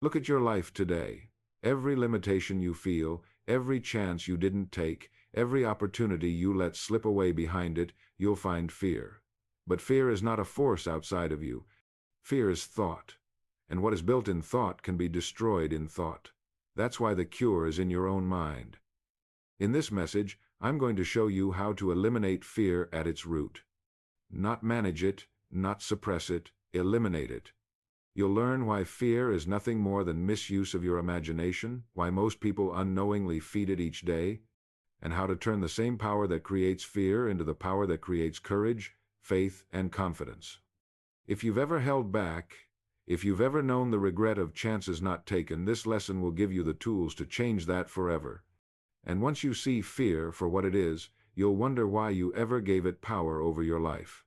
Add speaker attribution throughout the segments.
Speaker 1: Look at your life today. Every limitation you feel, every chance you didn't take, every opportunity you let slip away behind it, you'll find fear. But fear is not a force outside of you. Fear is thought. And what is built in thought can be destroyed in thought. That's why the cure is in your own mind. In this message, I'm going to show you how to eliminate fear at its root. Not manage it, not suppress it, eliminate it. You'll learn why fear is nothing more than misuse of your imagination, why most people unknowingly feed it each day, and how to turn the same power that creates fear into the power that creates courage, faith, and confidence. If you've ever held back, if you've ever known the regret of chances not taken, this lesson will give you the tools to change that forever. And once you see fear for what it is, you'll wonder why you ever gave it power over your life.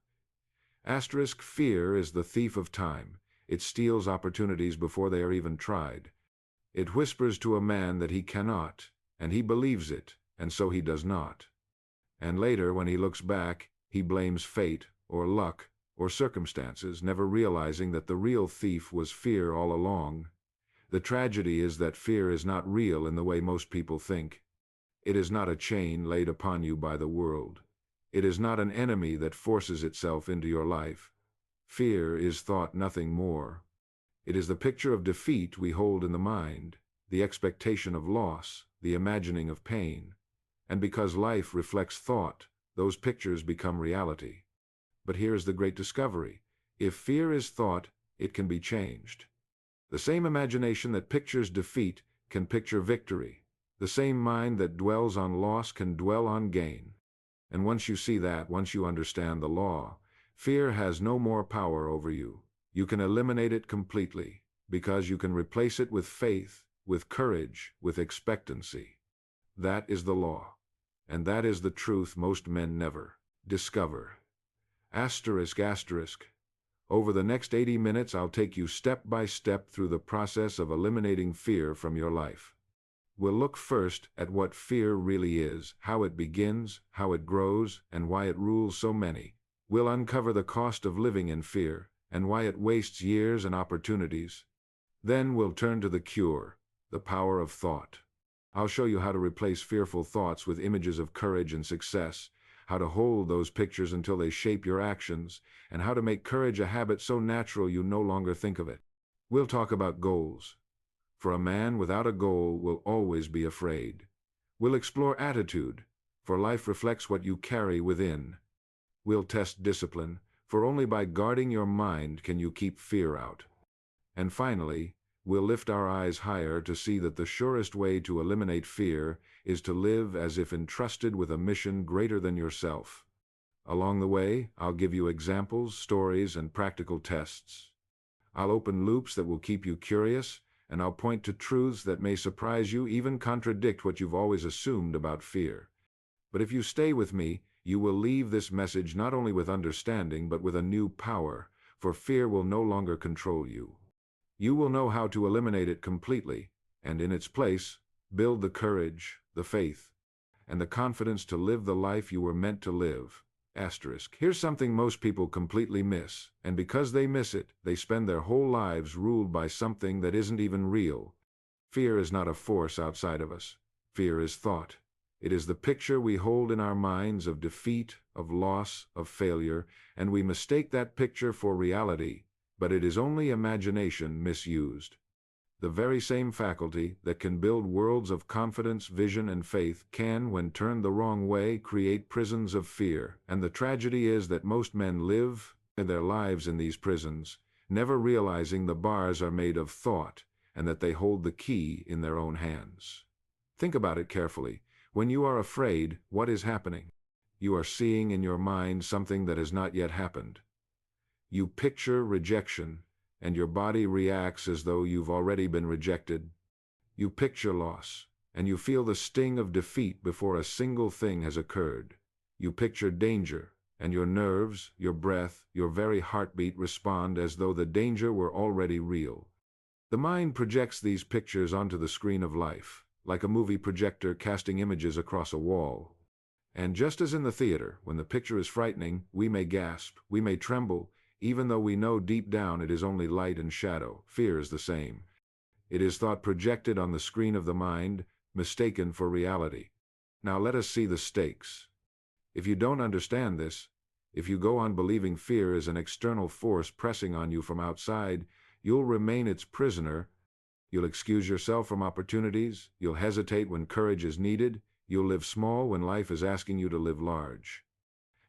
Speaker 1: Fear is the thief of time. It steals opportunities before they are even tried. It whispers to a man that he cannot, and he believes it, and so he does not. And later, when he looks back, he blames fate, or luck, or circumstances, never realizing that the real thief was fear all along. The tragedy is that fear is not real in the way most people think. It is not a chain laid upon you by the world. It is not an enemy that forces itself into your life. Fear is thought, nothing more. It is the picture of defeat we hold in the mind, the expectation of loss, the imagining of pain. And because life reflects thought, those pictures become reality. But here's the great discovery. If fear is thought, it can be changed. The same imagination that pictures defeat can picture victory. The same mind that dwells on loss can dwell on gain. And once you see that, once you understand the law, fear has no more power over you. You can eliminate it completely, because you can replace it with faith, with courage, with expectancy. That is the law. And that is the truth most men never discover. Over the next 80 minutes, I'll take you step by step through the process of eliminating fear from your life. We'll look first at what fear really is, how it begins, how it grows, and why it rules so many. We'll uncover the cost of living in fear, and why it wastes years and opportunities. Then we'll turn to the cure, the power of thought. I'll show you how to replace fearful thoughts with images of courage and success, how to hold those pictures until they shape your actions, and how to make courage a habit so natural you no longer think of it. We'll talk about goals. For a man without a goal will always be afraid. We'll explore attitude, for life reflects what you carry within. We'll test discipline, for only by guarding your mind can you keep fear out. And finally, we'll lift our eyes higher to see that the surest way to eliminate fear is to live as if entrusted with a mission greater than yourself. Along the way, I'll give you examples, stories, and practical tests. I'll open loops that will keep you curious, and I'll point to truths that may surprise you, even contradict what you've always assumed about fear. But if you stay with me, you will leave this message not only with understanding, but with a new power, for fear will no longer control you. You will know how to eliminate it completely, and in its place, build the courage, the faith, and the confidence to live the life you were meant to live. Here's something most people completely miss, and because they miss it, they spend their whole lives ruled by something that isn't even real. Fear is not a force outside of us. Fear is thought. It is the picture we hold in our minds of defeat, of loss, of failure, and we mistake that picture for reality, but it is only imagination misused. The very same faculty that can build worlds of confidence, vision, and faith can, when turned the wrong way, create prisons of fear. And the tragedy is that most men live their lives in these prisons, never realizing the bars are made of thought and that they hold the key in their own hands. Think about it carefully. When you are afraid, what is happening? You are seeing in your mind something that has not yet happened. You picture rejection, and your body reacts as though you've already been rejected. You picture loss, and you feel the sting of defeat before a single thing has occurred. You picture danger, and your nerves, your breath, your very heartbeat respond as though the danger were already real. The mind projects these pictures onto the screen of life, like a movie projector casting images across a wall. And just as in the theater, when the picture is frightening, we may gasp, we may tremble, even though we know deep down it is only light and shadow. Fear is the same. It is thought projected on the screen of the mind, mistaken for reality. Now let us see the stakes. If you don't understand this, if you go on believing fear is an external force pressing on you from outside, you'll remain its prisoner. You'll excuse yourself from opportunities, you'll hesitate when courage is needed, you'll live small when life is asking you to live large.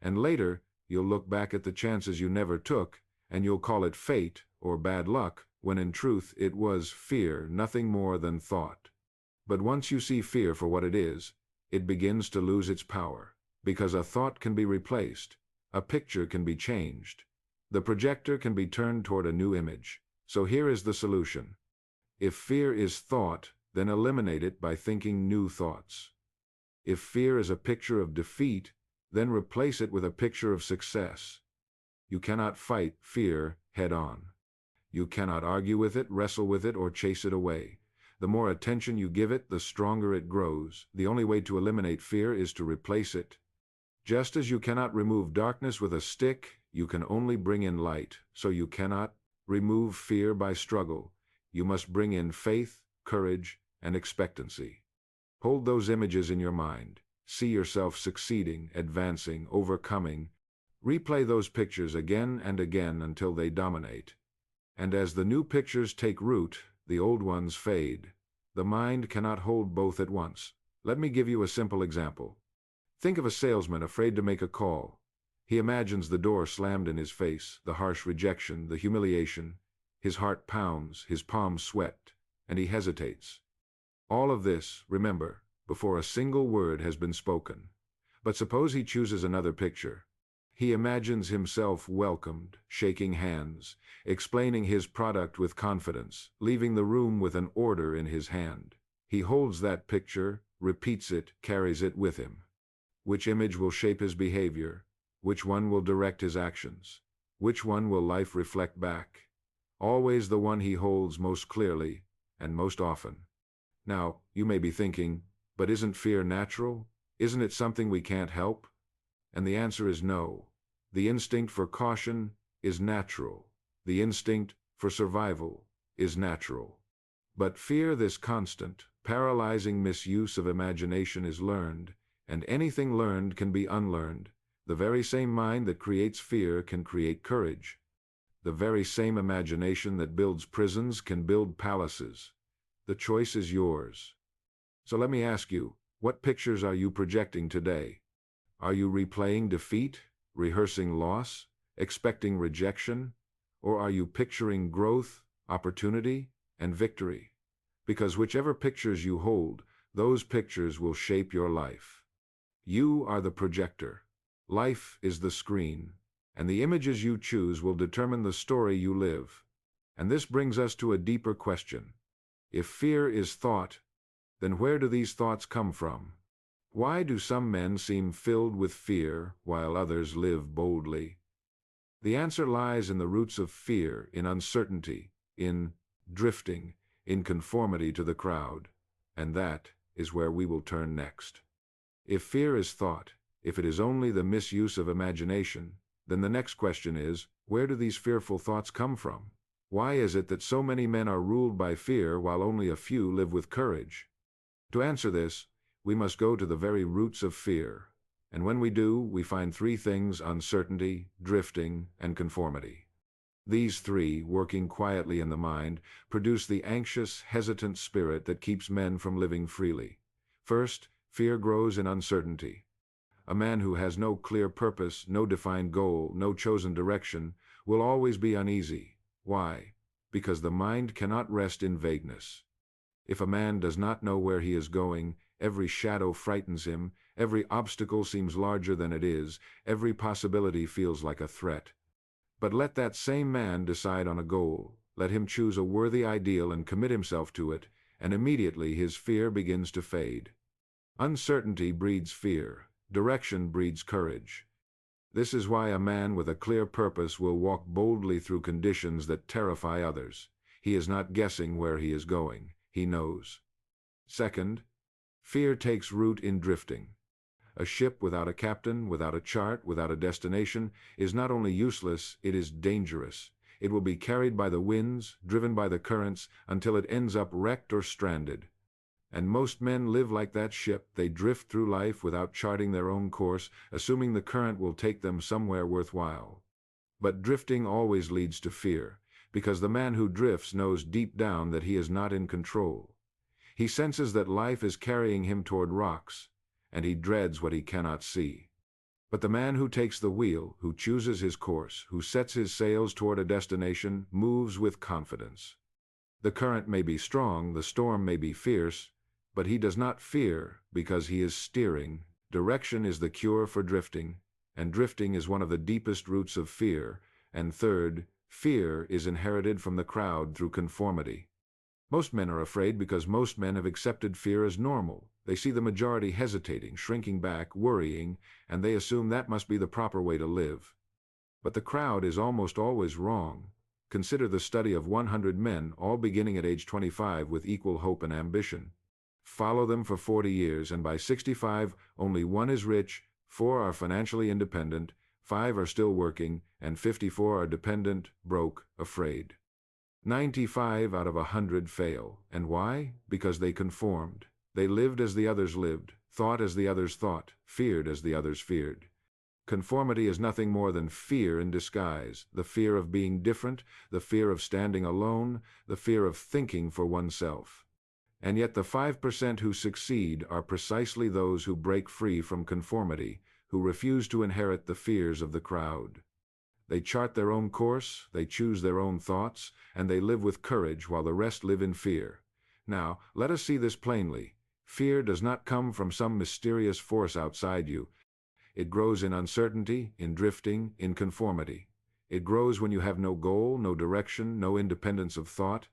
Speaker 1: And later, you'll look back at the chances you never took, and you'll call it fate or bad luck, when in truth it was fear, nothing more than thought. But once you see fear for what it is, it begins to lose its power, because a thought can be replaced, a picture can be changed, the projector can be turned toward a new image. So here is the solution. If fear is thought, then eliminate it by thinking new thoughts. If fear is a picture of defeat, then replace it with a picture of success. You cannot fight fear head-on. You cannot argue with it, wrestle with it, or chase it away. The more attention you give it, the stronger it grows. The only way to eliminate fear is to replace it. Just as you cannot remove darkness with a stick, you can only bring in light. So you cannot remove fear by struggle. You must bring in faith, courage, and expectancy. Hold those images in your mind. See yourself succeeding, advancing, overcoming. Replay those pictures again and again until they dominate. And as the new pictures take root, the old ones fade. The mind cannot hold both at once. Let me give you a simple example. Think of a salesman afraid to make a call. He imagines the door slammed in his face, the harsh rejection, the humiliation. His heart pounds, his palms sweat, and he hesitates. All of this, remember, before a single word has been spoken. But suppose he chooses another picture. He imagines himself welcomed, shaking hands, explaining his product with confidence, leaving the room with an order in his hand. He holds that picture, repeats it, carries it with him. Which image will shape his behavior? Which one will direct his actions? Which one will life reflect back? Always the one he holds most clearly and most often. Now, you may be thinking, but isn't fear natural? Isn't it something we can't help? And the answer is no. The instinct for caution is natural. The instinct for survival is natural. But fear, this constant, paralyzing misuse of imagination, is learned, and anything learned can be unlearned. The very same mind that creates fear can create courage. The very same imagination that builds prisons can build palaces. The choice is yours. So let me ask you, what pictures are you projecting today? Are you replaying defeat, rehearsing loss, expecting rejection? Or are you picturing growth, opportunity, and victory? Because whichever pictures you hold, those pictures will shape your life. You are the projector. Life is the screen, and the images you choose will determine the story you live. And this brings us to a deeper question. If fear is thought, then where do these thoughts come from? Why do some men seem filled with fear while others live boldly? The answer lies in the roots of fear, in uncertainty, in drifting, in conformity to the crowd. And that is where we will turn next. If fear is thought, if it is only the misuse of imagination, then the next question is, where do these fearful thoughts come from? Why is it that so many men are ruled by fear while only a few live with courage? To answer this, we must go to the very roots of fear. And when we do, we find three things: uncertainty, drifting, and conformity. These three, working quietly in the mind, produce the anxious, hesitant spirit that keeps men from living freely. First, fear grows in uncertainty. A man who has no clear purpose, no defined goal, no chosen direction, will always be uneasy. Why? Because the mind cannot rest in vagueness. If a man does not know where he is going, every shadow frightens him, every obstacle seems larger than it is, every possibility feels like a threat. But let that same man decide on a goal, let him choose a worthy ideal and commit himself to it, and immediately his fear begins to fade. Uncertainty breeds fear, direction breeds courage. This is why a man with a clear purpose will walk boldly through conditions that terrify others. He is not guessing where he is going, he knows. Second, fear takes root in drifting. A ship without a captain, without a chart, without a destination, is not only useless, it is dangerous. It will be carried by the winds, driven by the currents, until it ends up wrecked or stranded. And most men live like that ship. They drift through life without charting their own course, assuming the current will take them somewhere worthwhile. But drifting always leads to fear, because the man who drifts knows deep down that he is not in control. He senses that life is carrying him toward rocks, and he dreads what he cannot see. But the man who takes the wheel, who chooses his course, who sets his sails toward a destination, moves with confidence. The current may be strong, the storm may be fierce, but he does not fear because he is steering. Direction is the cure for drifting, and drifting is one of the deepest roots of fear. And third, fear is inherited from the crowd through conformity. Most men are afraid because most men have accepted fear as normal. They see the majority hesitating, shrinking back, worrying, and they assume that must be the proper way to live. But the crowd is almost always wrong. Consider the study of 100 men, all beginning at age 25 with equal hope and ambition. Follow them for 40 years, and by 65, only 1 is rich, 4 are financially independent, 5 are still working, and 54 are dependent, broke, afraid. 95 out of 100 fail. And why? Because they conformed. They lived as the others lived, thought as the others thought, feared as the others feared. Conformity is nothing more than fear in disguise, the fear of being different, the fear of standing alone, the fear of thinking for oneself. And yet the 5% who succeed are precisely those who break free from conformity, who refuse to inherit the fears of the crowd. They chart their own course, they choose their own thoughts, and they live with courage while the rest live in fear. Now, let us see this plainly. Fear does not come from some mysterious force outside you. It grows in uncertainty, in drifting, in conformity. It grows when you have no goal, no direction, no independence of thought.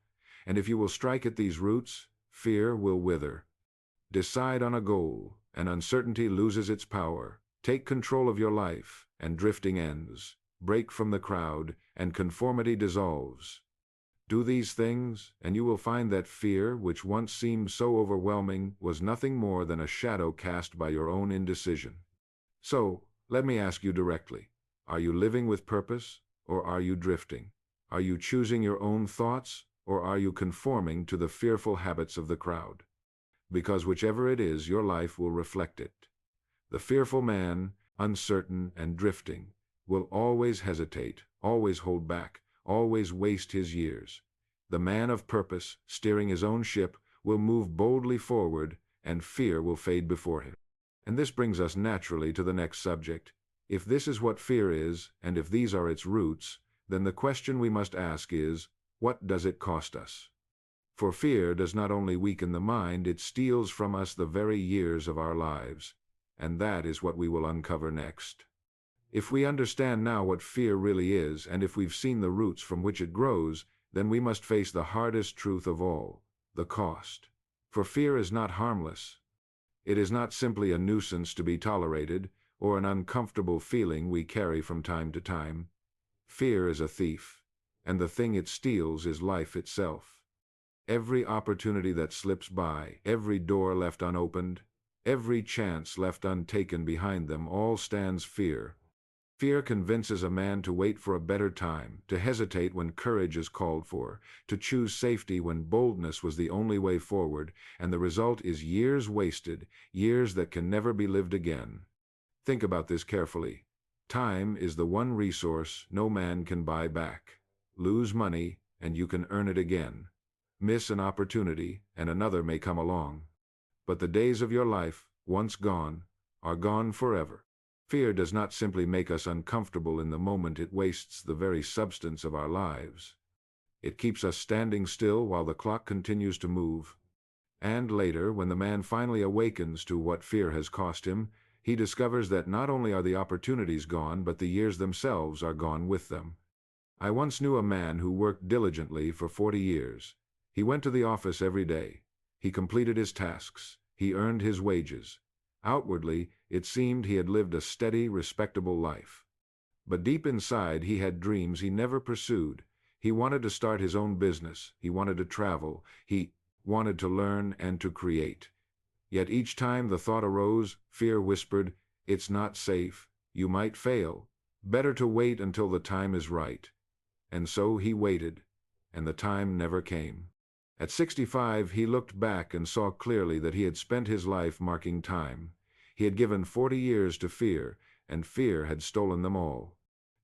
Speaker 1: And if you will strike at these roots, fear will wither. Decide on a goal, and uncertainty loses its power. Take control of your life, and drifting ends. Break from the crowd, and conformity dissolves. Do these things, and you will find that fear, which once seemed so overwhelming, was nothing more than a shadow cast by your own indecision. So, let me ask you directly, are you living with purpose, or are you drifting? Are you choosing your own thoughts, or are you conforming to the fearful habits of the crowd? Because whichever it is, your life will reflect it. The fearful man, uncertain and drifting, will always hesitate, always hold back, always waste his years. The man of purpose, steering his own ship, will move boldly forward, and fear will fade before him. And this brings us naturally to the next subject. If this is what fear is, and if these are its roots, then the question we must ask is, what does it cost us? For fear does not only weaken the mind, it steals from us the very years of our lives. And that is what we will uncover next. If we understand now what fear really is, and if we've seen the roots from which it grows, then we must face the hardest truth of all, the cost. For fear is not harmless. It is not simply a nuisance to be tolerated, or an uncomfortable feeling we carry from time to time. Fear is a thief, and the thing it steals is life itself. Every opportunity that slips by, every door left unopened, every chance left untaken behind them, all stands fear. Fear convinces a man to wait for a better time, to hesitate when courage is called for, to choose safety when boldness was the only way forward, and the result is years wasted, years that can never be lived again. Think about this carefully. Time is the one resource no man can buy back. Lose money, and you can earn it again. Miss an opportunity, and another may come along. But the days of your life, once gone, are gone forever. Fear does not simply make us uncomfortable in the moment, it wastes the very substance of our lives. It keeps us standing still while the clock continues to move. And later, when the man finally awakens to what fear has cost him, he discovers that not only are the opportunities gone, but the years themselves are gone with them. I once knew a man who worked diligently for 40 years. He went to the office every day. He completed his tasks. He earned his wages. Outwardly, it seemed he had lived a steady, respectable life. But deep inside, he had dreams he never pursued. He wanted to start his own business. He wanted to travel. He wanted to learn and to create. Yet each time the thought arose, fear whispered, "It's not safe. You might fail. Better to wait until the time is right." And so he waited, and the time never came. At 65, he looked back and saw clearly that he had spent his life marking time. He had given 40 years to fear, and fear had stolen them all.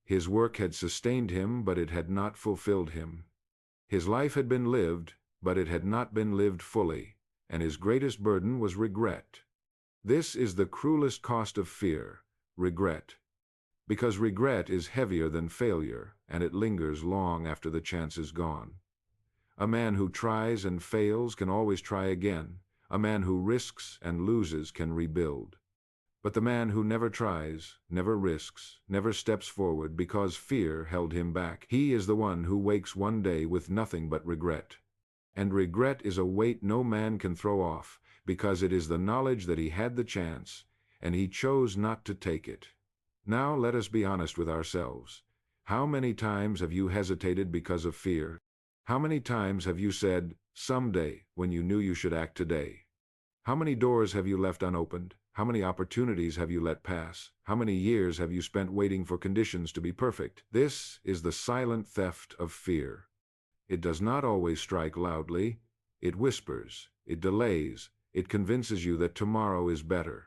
Speaker 1: His work had sustained him, but it had not fulfilled him. His life had been lived, but it had not been lived fully, and his greatest burden was regret. This is the cruelest cost of fear, regret. Because regret is heavier than failure, and it lingers long after the chance is gone. A man who tries and fails can always try again. A man who risks and loses can rebuild. But the man who never tries, never risks, never steps forward because fear held him back, he is the one who wakes one day with nothing but regret. And regret is a weight no man can throw off, because it is the knowledge that he had the chance, and he chose not to take it. Now let us be honest with ourselves. How many times have you hesitated because of fear? How many times have you said, someday, when you knew you should act today? How many doors have you left unopened? How many opportunities have you let pass? How many years have you spent waiting for conditions to be perfect? This is the silent theft of fear. It does not always strike loudly. It whispers, it delays, it convinces you that tomorrow is better.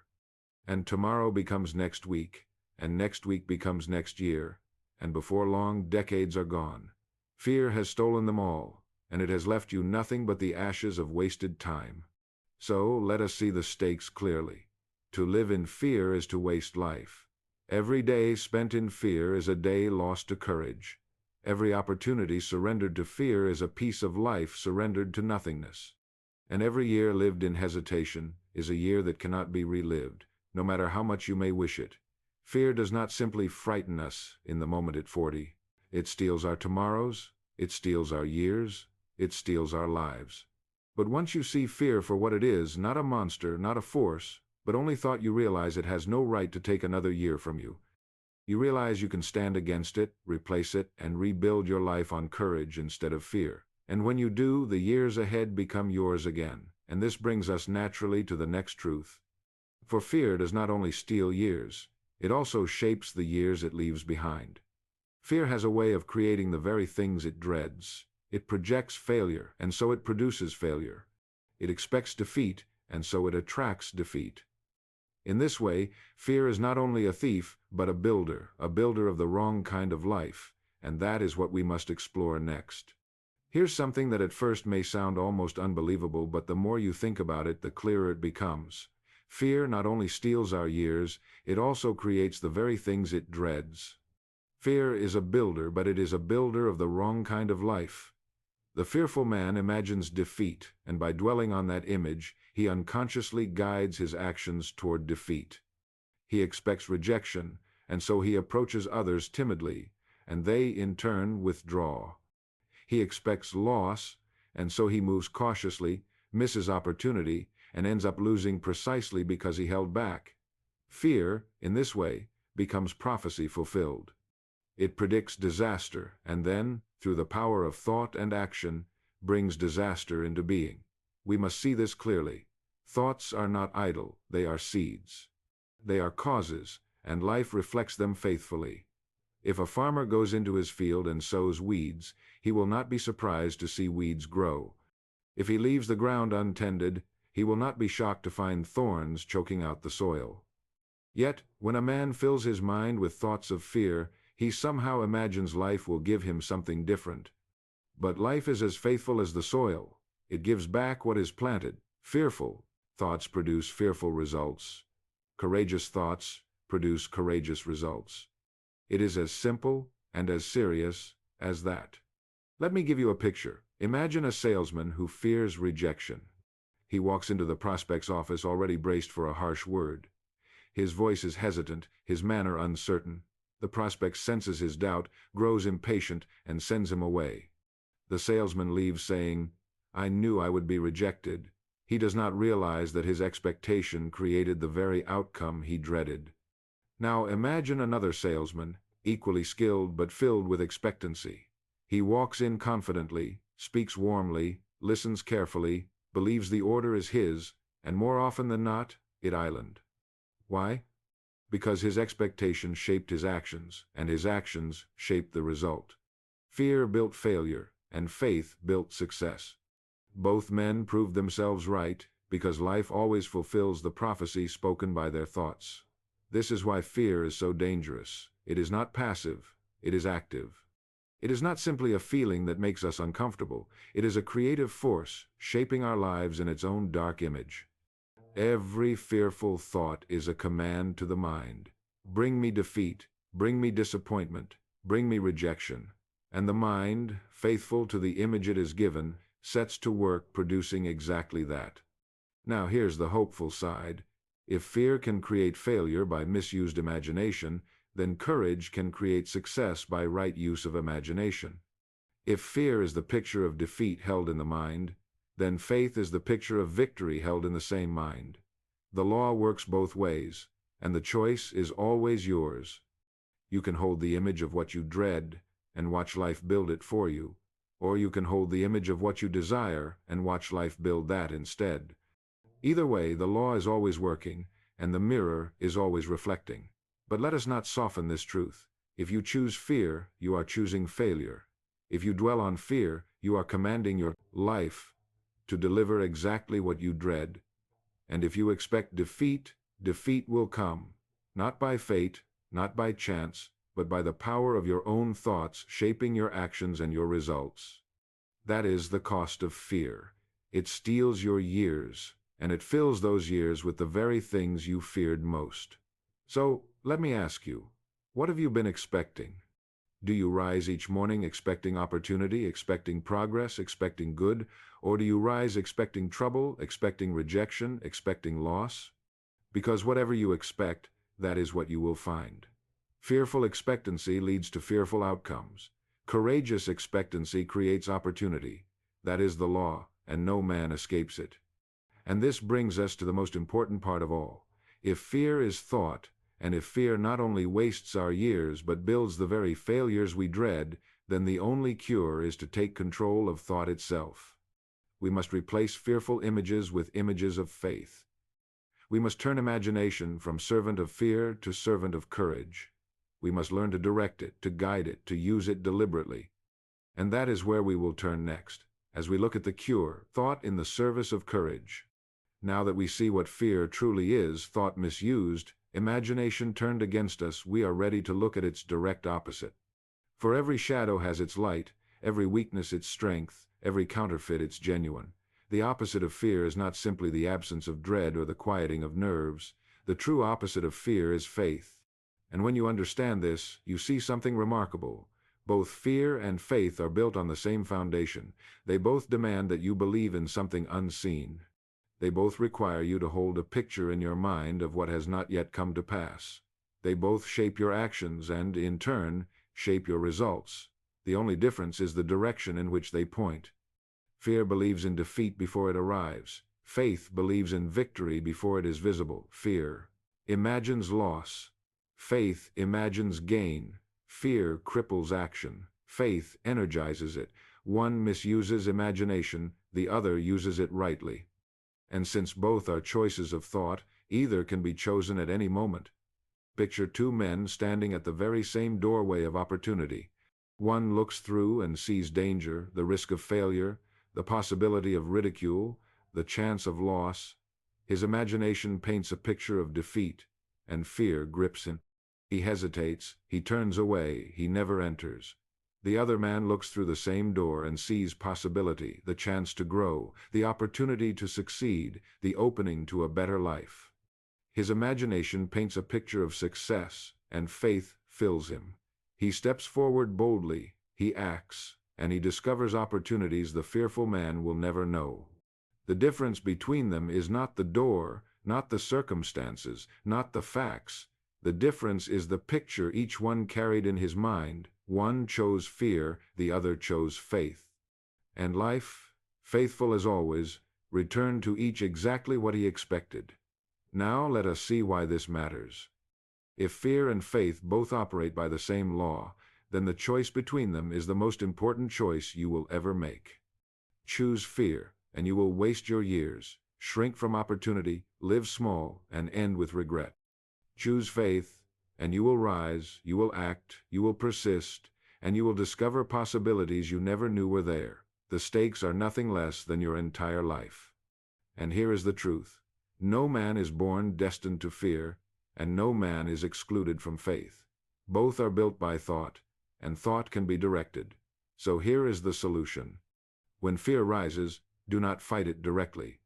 Speaker 1: And tomorrow becomes next week, and next week becomes next year, and before long decades are gone. Fear has stolen them all, and it has left you nothing but the ashes of wasted time. So let us see the stakes clearly. To live in fear is to waste life. Every day spent in fear is a day lost to courage. Every opportunity surrendered to fear is a piece of life surrendered to nothingness. And every year lived in hesitation is a year that cannot be relived, no matter how much you may wish it. Fear does not simply frighten us in the moment at 40. It steals our tomorrows, it steals our years, it steals our lives. But once you see fear for what it is, not a monster, not a force, but only thought, you realize it has no right to take another year from you. You realize you can stand against it, replace it, and rebuild your life on courage instead of fear. And when you do, the years ahead become yours again. And this brings us naturally to the next truth. For fear does not only steal years, it also shapes the years it leaves behind. Fear has a way of creating the very things it dreads. It projects failure, and so it produces failure. It expects defeat, and so it attracts defeat. In this way, fear is not only a thief, but a builder of the wrong kind of life, and that is what we must explore next. Here's something that at first may sound almost unbelievable, but the more you think about it, the clearer it becomes. Fear not only steals our years, it also creates the very things it dreads. Fear is a builder, but it is a builder of the wrong kind of life. The fearful man imagines defeat, and by dwelling on that image, he unconsciously guides his actions toward defeat. He expects rejection, and so he approaches others timidly, and they in turn withdraw. He expects loss, and so he moves cautiously, misses opportunity, and ends up losing precisely because he held back. Fear, in this way, becomes prophecy fulfilled. It predicts disaster, and then, through the power of thought and action, brings disaster into being. We must see this clearly. Thoughts are not idle, they are seeds. They are causes, and life reflects them faithfully. If a farmer goes into his field and sows weeds, he will not be surprised to see weeds grow. If he leaves the ground untended, he will not be shocked to find thorns choking out the soil. Yet, when a man fills his mind with thoughts of fear, he somehow imagines life will give him something different. But life is as faithful as the soil. It gives back what is planted. Fearful thoughts produce fearful results. Courageous thoughts produce courageous results. It is as simple and as serious as that. Let me give you a picture. Imagine a salesman who fears rejection. He walks into the prospect's office already braced for a harsh word. His voice is hesitant, his manner uncertain. The prospect senses his doubt, grows impatient, and sends him away. The salesman leaves saying, "I knew I would be rejected." He does not realize that his expectation created the very outcome he dreaded. Now imagine another salesman, equally skilled but filled with expectancy. He walks in confidently, speaks warmly, listens carefully, believes the order is his, and more often than not, it island. Why? Because his expectations shaped his actions, and his actions shaped the result. Fear built failure, and faith built success. Both men proved themselves right, because life always fulfills the prophecy spoken by their thoughts. This is why fear is so dangerous. It is not passive, it is active. It is not simply a feeling that makes us uncomfortable. It is a creative force, shaping our lives in its own dark image. Every fearful thought is a command to the mind. Bring me defeat, bring me disappointment, bring me rejection. And the mind, faithful to the image it is given, sets to work producing exactly that. Now here's the hopeful side. If fear can create failure by misused imagination, then courage can create success by right use of imagination. If fear is the picture of defeat held in the mind, then faith is the picture of victory held in the same mind. The law works both ways, and the choice is always yours. You can hold the image of what you dread and watch life build it for you, or you can hold the image of what you desire and watch life build that instead. Either way, the law is always working, and the mirror is always reflecting. But let us not soften this truth. If you choose fear, you are choosing failure. If you dwell on fear, you are commanding your life to deliver exactly what you dread. And if you expect defeat, defeat will come, not by fate, not by chance, but by the power of your own thoughts shaping your actions and your results. That is the cost of fear. It steals your years, and it fills those years with the very things you feared most. So, let me ask you, what have you been expecting? Do you rise each morning expecting opportunity, expecting progress, expecting good, or do you rise expecting trouble, expecting rejection, expecting loss? Because whatever you expect, that is what you will find. Fearful expectancy leads to fearful outcomes. Courageous expectancy creates opportunity. That is the law, and no man escapes it. And this brings us to the most important part of all. If fear is thought, and if fear not only wastes our years but builds the very failures we dread, then the only cure is to take control of thought itself. We must replace fearful images with images of faith. We must turn imagination from servant of fear to servant of courage. We must learn to direct it, to guide it, to use it deliberately. And that is where we will turn next, as we look at the cure, thought in the service of courage. Now that we see what fear truly is, thought misused, imagination turned against us, we are ready to look at its direct opposite. For every shadow has its light, every weakness its strength, every counterfeit its genuine. The opposite of fear is not simply the absence of dread or the quieting of nerves. The true opposite of fear is faith. And when you understand this, you see something remarkable. Both fear and faith are built on the same foundation. They both demand that you believe in something unseen. They both require you to hold a picture in your mind of what has not yet come to pass. They both shape your actions and, in turn, shape your results. The only difference is the direction in which they point. Fear believes in defeat before it arrives. Faith believes in victory before it is visible. Fear imagines loss. Faith imagines gain. Fear cripples action. Faith energizes it. One misuses imagination, the other uses it rightly. And since both are choices of thought, either can be chosen at any moment. Picture two men standing at the very same doorway of opportunity. One looks through and sees danger, the risk of failure, the possibility of ridicule, the chance of loss. His imagination paints a picture of defeat, and fear grips him. He hesitates, he turns away, he never enters. The other man looks through the same door and sees possibility, the chance to grow, the opportunity to succeed, the opening to a better life. His imagination paints a picture of success, and faith fills him. He steps forward boldly, he acts, and he discovers opportunities the fearful man will never know. The difference between them is not the door, not the circumstances, not the facts. The difference is the picture each one carried in his mind. One chose fear, the other chose faith. And life, faithful as always, returned to each exactly what he expected. Now let us see why this matters. If fear and faith both operate by the same law, then the choice between them is the most important choice you will ever make. Choose fear, and you will waste your years, shrink from opportunity, live small, and end with regret. Choose faith, and you will rise, you will act, you will persist, and you will discover possibilities you never knew were there. The stakes are nothing less than your entire life. And here is the truth. No man is born destined to fear, and no man is excluded from faith. Both are built by thought, and thought can be directed. So here is the solution. When fear rises, do not fight it directly.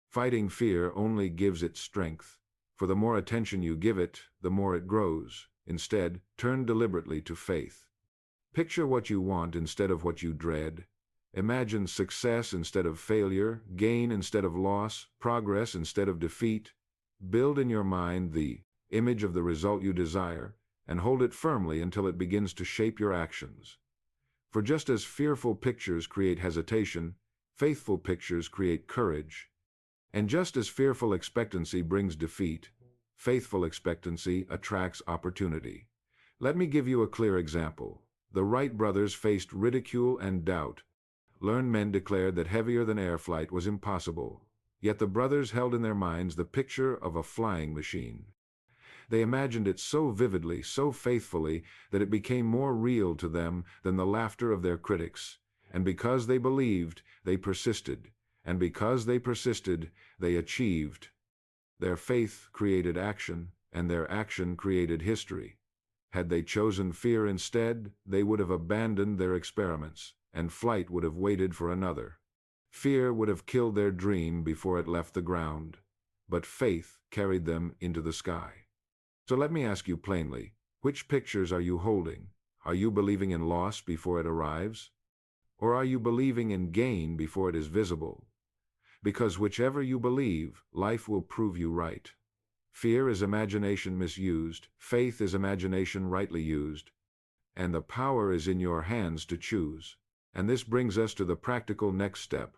Speaker 1: Fighting fear only gives it strength. For the more attention you give it, the more it grows. Instead, turn deliberately to faith. Picture what you want instead of what you dread. Imagine success instead of failure, gain instead of loss, progress instead of defeat. Build in your mind the image of the result you desire, and hold it firmly until it begins to shape your actions. For just as fearful pictures create hesitation, faithful pictures create courage. And just as fearful expectancy brings defeat, faithful expectancy attracts opportunity. Let me give you a clear example. The Wright brothers faced ridicule and doubt. Learned men declared that heavier-than-air flight was impossible. Yet the brothers held in their minds the picture of a flying machine. They imagined it so vividly, so faithfully, that it became more real to them than the laughter of their critics. And because they believed, they persisted. And because they persisted, they achieved. Their faith created action, and their action created history. Had they chosen fear instead, they would have abandoned their experiments, and flight would have waited for another. Fear would have killed their dream before it left the ground, but faith carried them into the sky. So let me ask you plainly, which pictures are you holding? Are you believing in loss before it arrives? Or are you believing in gain before it is visible? Because whichever you believe, life will prove you right. Fear is imagination misused, faith is imagination rightly used, and the power is in your hands to choose. And this brings us to the practical next step.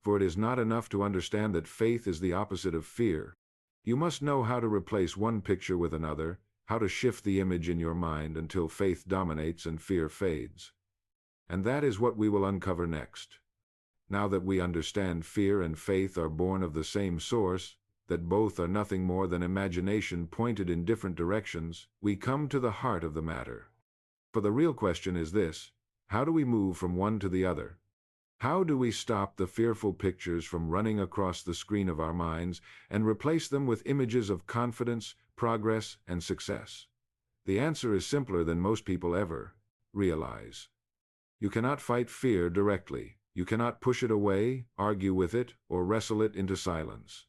Speaker 1: For it is not enough to understand that faith is the opposite of fear. You must know how to replace one picture with another, how to shift the image in your mind until faith dominates and fear fades. And that is what we will uncover next. Now that we understand fear and faith are born of the same source, that both are nothing more than imagination pointed in different directions, we come to the heart of the matter. For the real question is this: how do we move from one to the other? How do we stop the fearful pictures from running across the screen of our minds and replace them with images of confidence, progress, and success? The answer is simpler than most people ever realize. You cannot fight fear directly. You cannot push it away, argue with it, or wrestle it into silence.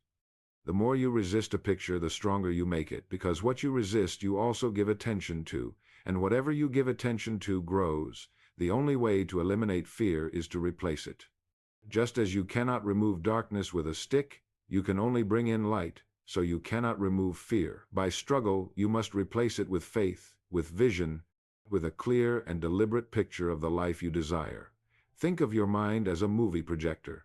Speaker 1: The more you resist a picture, the stronger you make it, because what you resist you also give attention to, and whatever you give attention to grows. The only way to eliminate fear is to replace it. Just as you cannot remove darkness with a stick, you can only bring in light, so you cannot remove fear. By struggle, you must replace it with faith, with vision, with a clear and deliberate picture of the life you desire. Think of your mind as a movie projector.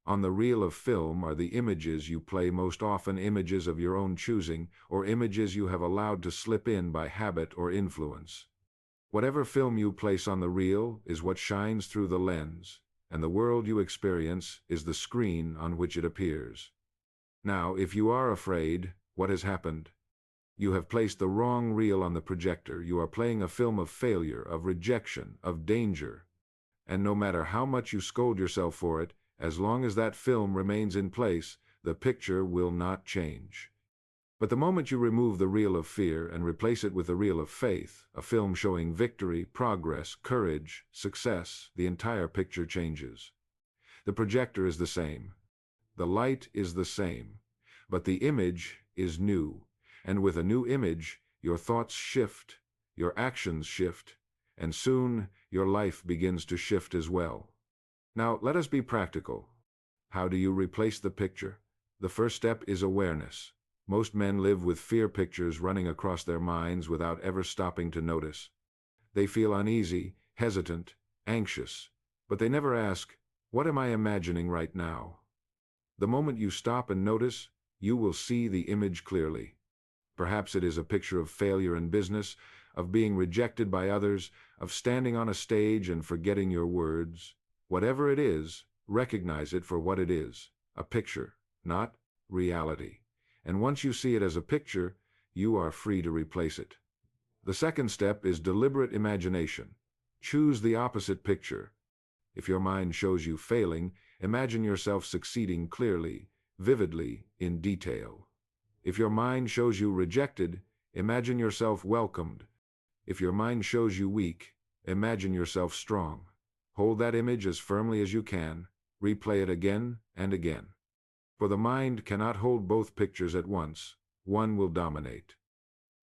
Speaker 1: On the reel of film are the images you play, most often images of your own choosing, or images you have allowed to slip in by habit or influence. Whatever film you place on the reel is what shines through the lens, and the world you experience is the screen on which it appears. Now, if you are afraid, what has happened? You have placed the wrong reel on the projector. You are playing a film of failure, of rejection, of danger. And no matter how much you scold yourself for it, as long as that film remains in place, the picture will not change. But the moment you remove the reel of fear and replace it with the reel of faith, a film showing victory, progress, courage, success, the entire picture changes. The projector is the same. The light is the same. But the image is new. And with a new image, your thoughts shift, your actions shift, and soon your life begins to shift as well. Now, let us be practical. How do you replace the picture? The first step is awareness. Most men live with fear pictures running across their minds without ever stopping to notice. They feel uneasy, hesitant, anxious, but they never ask, "What am I imagining right now?" The moment you stop and notice, you will see the image clearly. Perhaps it is a picture of failure in business, of being rejected by others, of standing on a stage and forgetting your words. Whatever it is, recognize it for what it is, a picture, not reality. And once you see it as a picture, you are free to replace it. The second step is deliberate imagination. Choose the opposite picture. If your mind shows you failing, imagine yourself succeeding clearly, vividly, in detail. If your mind shows you rejected, imagine yourself welcomed. If your mind shows you weak, imagine yourself strong. Hold that image as firmly as you can. Replay it again and again. For the mind cannot hold both pictures at once. One will dominate.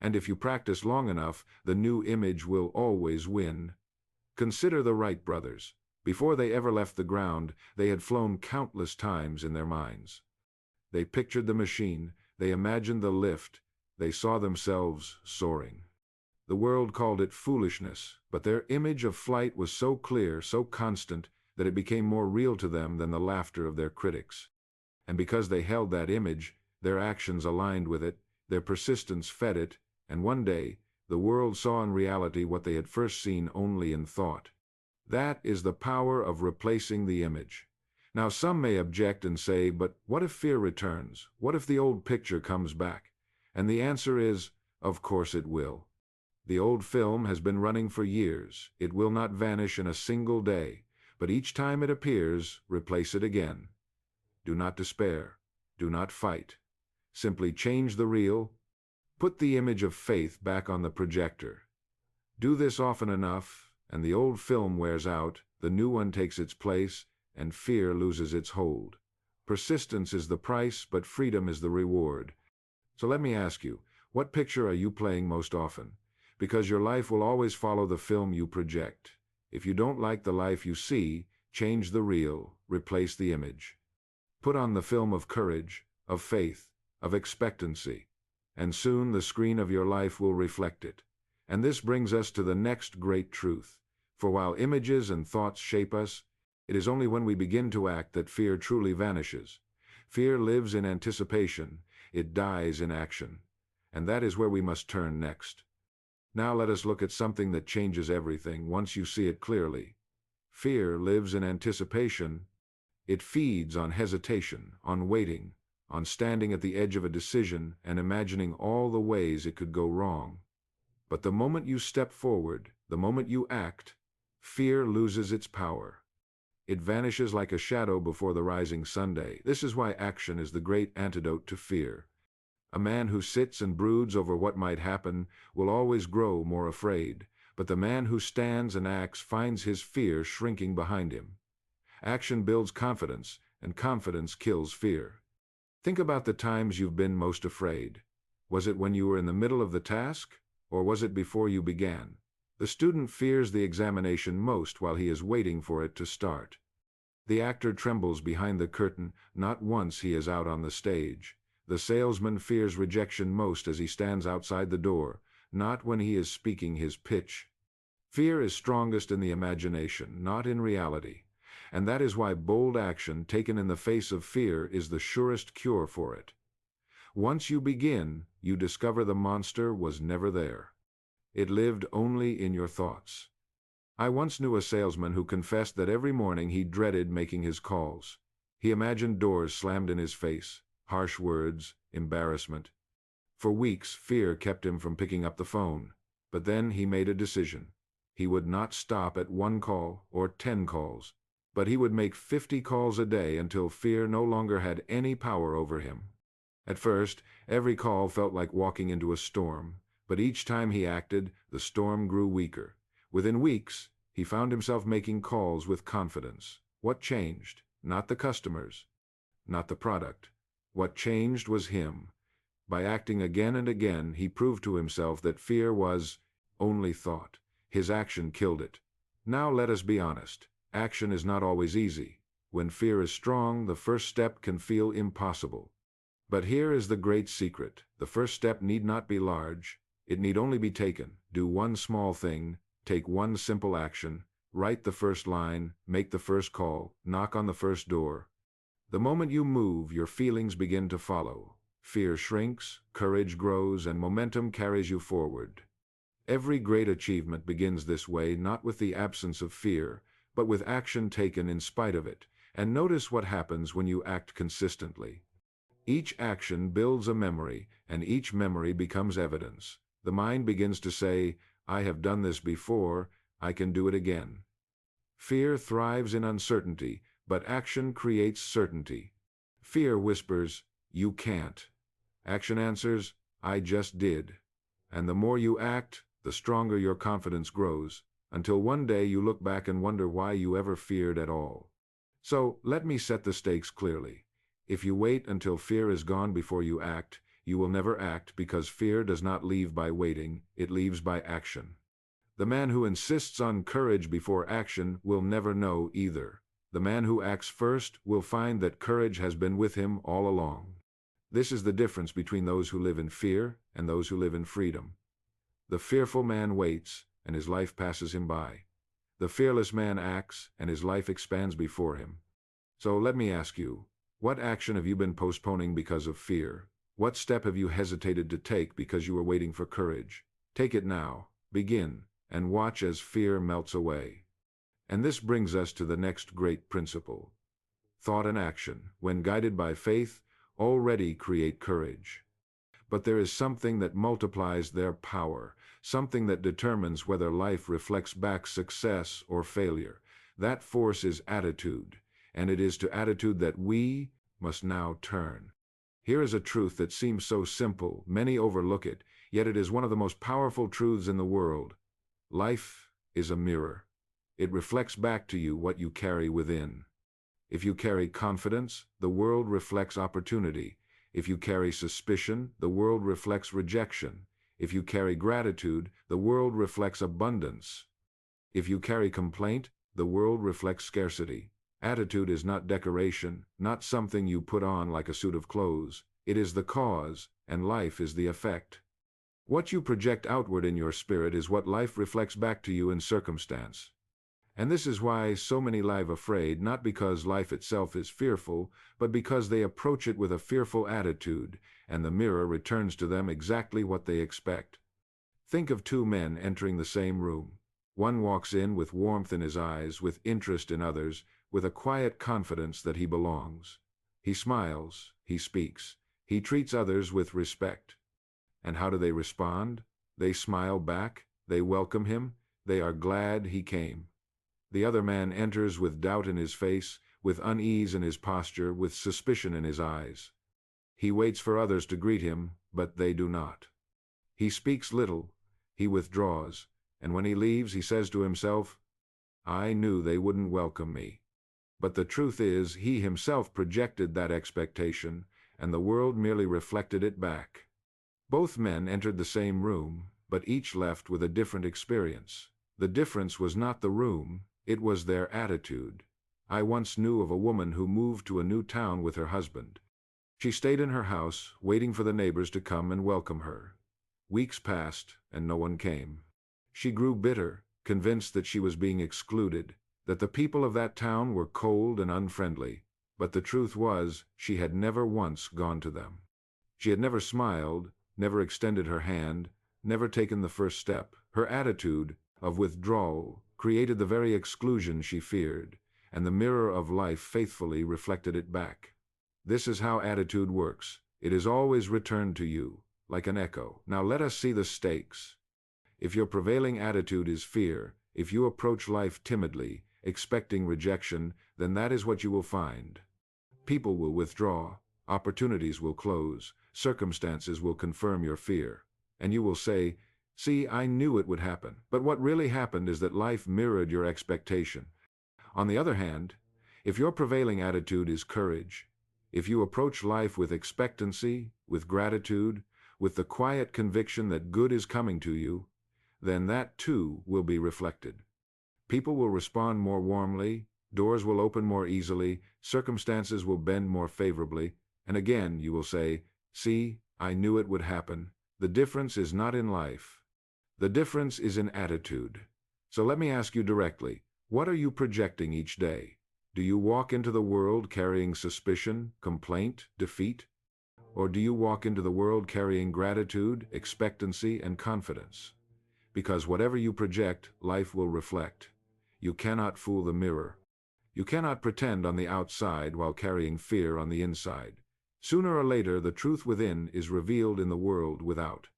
Speaker 1: And if you practice long enough, the new image will always win. Consider the Wright brothers. Before they ever left the ground, they had flown countless times in their minds. They pictured the machine, they imagined the lift, they saw themselves soaring. The world called it foolishness, but their image of flight was so clear, so constant, that it became more real to them than the laughter of their critics. And because they held that image, their actions aligned with it, their persistence fed it, and one day, the world saw in reality what they had first seen only in thought. That is the power of replacing the image. Now some may object and say, but what if fear returns? What if the old picture comes back? And the answer is, of course it will. The old film has been running for years. It will not vanish in a single day, but each time it appears, replace it again. Do not despair. Do not fight. Simply change the reel. Put the image of faith back on the projector. Do this often enough, and the old film wears out, the new one takes its place, and fear loses its hold. Persistence is the price, but freedom is the reward. So let me ask you, what picture are you playing most often? Because your life will always follow the film you project. If you don't like the life you see, change the reel, replace the image. Put on the film of courage, of faith, of expectancy, and soon the screen of your life will reflect it. And this brings us to the next great truth. For while images and thoughts shape us, it is only when we begin to act that fear truly vanishes. Fear lives in anticipation, it dies in action. And that is where we must turn next. Now let us look at something that changes everything once you see it clearly. Fear lives in anticipation. It feeds on hesitation, on waiting, on standing at the edge of a decision and imagining all the ways it could go wrong. But the moment you step forward, the moment you act, fear loses its power. It vanishes like a shadow before the rising sunday. This is why action is the great antidote to fear. A man who sits and broods over what might happen will always grow more afraid, but the man who stands and acts finds his fear shrinking behind him. Action builds confidence, and confidence kills fear. Think about the times you've been most afraid. Was it when you were in the middle of the task, or was it before you began? The student fears the examination most while he is waiting for it to start. The actor trembles behind the curtain, not once he is out on the stage. The salesman fears rejection most as he stands outside the door, not when he is speaking his pitch. Fear is strongest in the imagination, not in reality. And that is why bold action taken in the face of fear is the surest cure for it. Once you begin, you discover the monster was never there. It lived only in your thoughts. I once knew a salesman who confessed that every morning he dreaded making his calls. He imagined doors slammed in his face, harsh words, embarrassment. For weeks, fear kept him from picking up the phone. But then he made a decision. He would not stop at 1 call or 10 calls, but he would make 50 calls a day until fear no longer had any power over him. At first, every call felt like walking into a storm, but each time he acted, the storm grew weaker. Within weeks, he found himself making calls with confidence. What changed? Not the customers, not the product. What changed was him. By acting again and again, he proved to himself that fear was only thought. His action killed it. Now let us be honest. Action is not always easy. When fear is strong, the first step can feel impossible. But here is the great secret. The first step need not be large. It need only be taken. Do one small thing, take one simple action, write the first line, make the first call, knock on the first door. The moment you move, your feelings begin to follow. Fear shrinks, courage grows, and momentum carries you forward. Every great achievement begins this way, not with the absence of fear, but with action taken in spite of it. And notice what happens when you act consistently. Each action builds a memory, and each memory becomes evidence. The mind begins to say, I have done this before, I can do it again. Fear thrives in uncertainty, but action creates certainty. Fear whispers, "You can't." Action answers, "I just did." And the more you act, the stronger your confidence grows, until one day you look back and wonder why you ever feared at all. So, let me set the stakes clearly. If you wait until fear is gone before you act, you will never act, because fear does not leave by waiting, it leaves by action. The man who insists on courage before action will never know either. The man who acts first will find that courage has been with him all along. This is the difference between those who live in fear and those who live in freedom. The fearful man waits, and his life passes him by. The fearless man acts, and his life expands before him. So let me ask you, what action have you been postponing because of fear? What step have you hesitated to take because you were waiting for courage? Take it now, begin, and watch as fear melts away. And this brings us to the next great principle. Thought and action, when guided by faith, already create courage. But there is something that multiplies their power, something that determines whether life reflects back success or failure. That force is attitude, and it is to attitude that we must now turn. Here is a truth that seems so simple, many overlook it, yet it is one of the most powerful truths in the world. Life is a mirror. It reflects back to you what you carry within. If you carry confidence, the world reflects opportunity. If you carry suspicion, the world reflects rejection. If you carry gratitude, the world reflects abundance. If you carry complaint, the world reflects scarcity. Attitude is not decoration, not something you put on like a suit of clothes. It is the cause, and life is the effect. What you project outward in your spirit is what life reflects back to you in circumstance. And this is why so many live afraid, not because life itself is fearful, but because they approach it with a fearful attitude, and the mirror returns to them exactly what they expect. Think of two men entering the same room. One walks in with warmth in his eyes, with interest in others, with a quiet confidence that he belongs. He smiles, he speaks, he treats others with respect. And how do they respond? They smile back, they welcome him, they are glad he came. The other man enters with doubt in his face, with unease in his posture, with suspicion in his eyes. He waits for others to greet him, but they do not. He speaks little, he withdraws, and when he leaves he says to himself, "I knew they wouldn't welcome me." But the truth is, he himself projected that expectation, and the world merely reflected it back. Both men entered the same room, but each left with a different experience. The difference was not the room, it was their attitude. I once knew of a woman who moved to a new town with her husband. She stayed in her house, waiting for the neighbors to come and welcome her. Weeks passed, and no one came. She grew bitter, convinced that she was being excluded, that the people of that town were cold and unfriendly. But the truth was, she had never once gone to them. She had never smiled, never extended her hand, never taken the first step. Her attitude of withdrawal created the very exclusion she feared, and the mirror of life faithfully reflected it back. This is how attitude works. It is always returned to you, like an echo. Now let us see the stakes. If your prevailing attitude is fear, if you approach life timidly, expecting rejection, then that is what you will find. People will withdraw, opportunities will close, circumstances will confirm your fear, and you will say, "See, I knew it would happen." But what really happened is that life mirrored your expectation. On the other hand, if your prevailing attitude is courage, if you approach life with expectancy, with gratitude, with the quiet conviction that good is coming to you, then that too will be reflected. People will respond more warmly, doors will open more easily, circumstances will bend more favorably, and again you will say, "See, I knew it would happen." The difference is not in life. The difference is in attitude. So let me ask you directly, what are you projecting each day? Do you walk into the world carrying suspicion, complaint, defeat? Or do you walk into the world carrying gratitude, expectancy, and confidence? Because whatever you project, life will reflect. You cannot fool the mirror. You cannot pretend on the outside while carrying fear on the inside. Sooner or later, the truth within is revealed in the world without.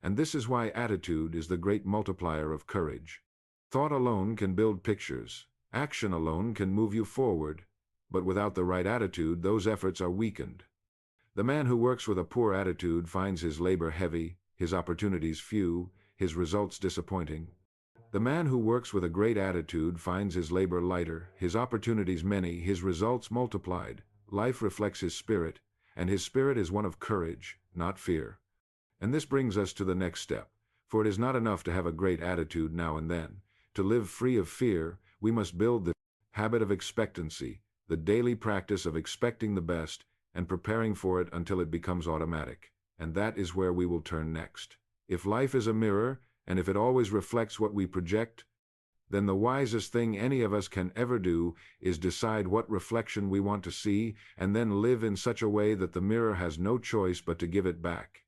Speaker 1: And this is why attitude is the great multiplier of courage. Thought alone can build pictures. Action alone can move you forward. But without the right attitude, those efforts are weakened. The man who works with a poor attitude finds his labor heavy, his opportunities few, his results disappointing. The man who works with a great attitude finds his labor lighter, his opportunities many, his results multiplied. Life reflects his spirit, and his spirit is one of courage, not fear. And this brings us to the next step, for it is not enough to have a great attitude now and then. To live free of fear, we must build the habit of expectancy, the daily practice of expecting the best and preparing for it until it becomes automatic. And that is where we will turn next. If life is a mirror, and if it always reflects what we project, then the wisest thing any of us can ever do is decide what reflection we want to see and then live in such a way that the mirror has no choice but to give it back.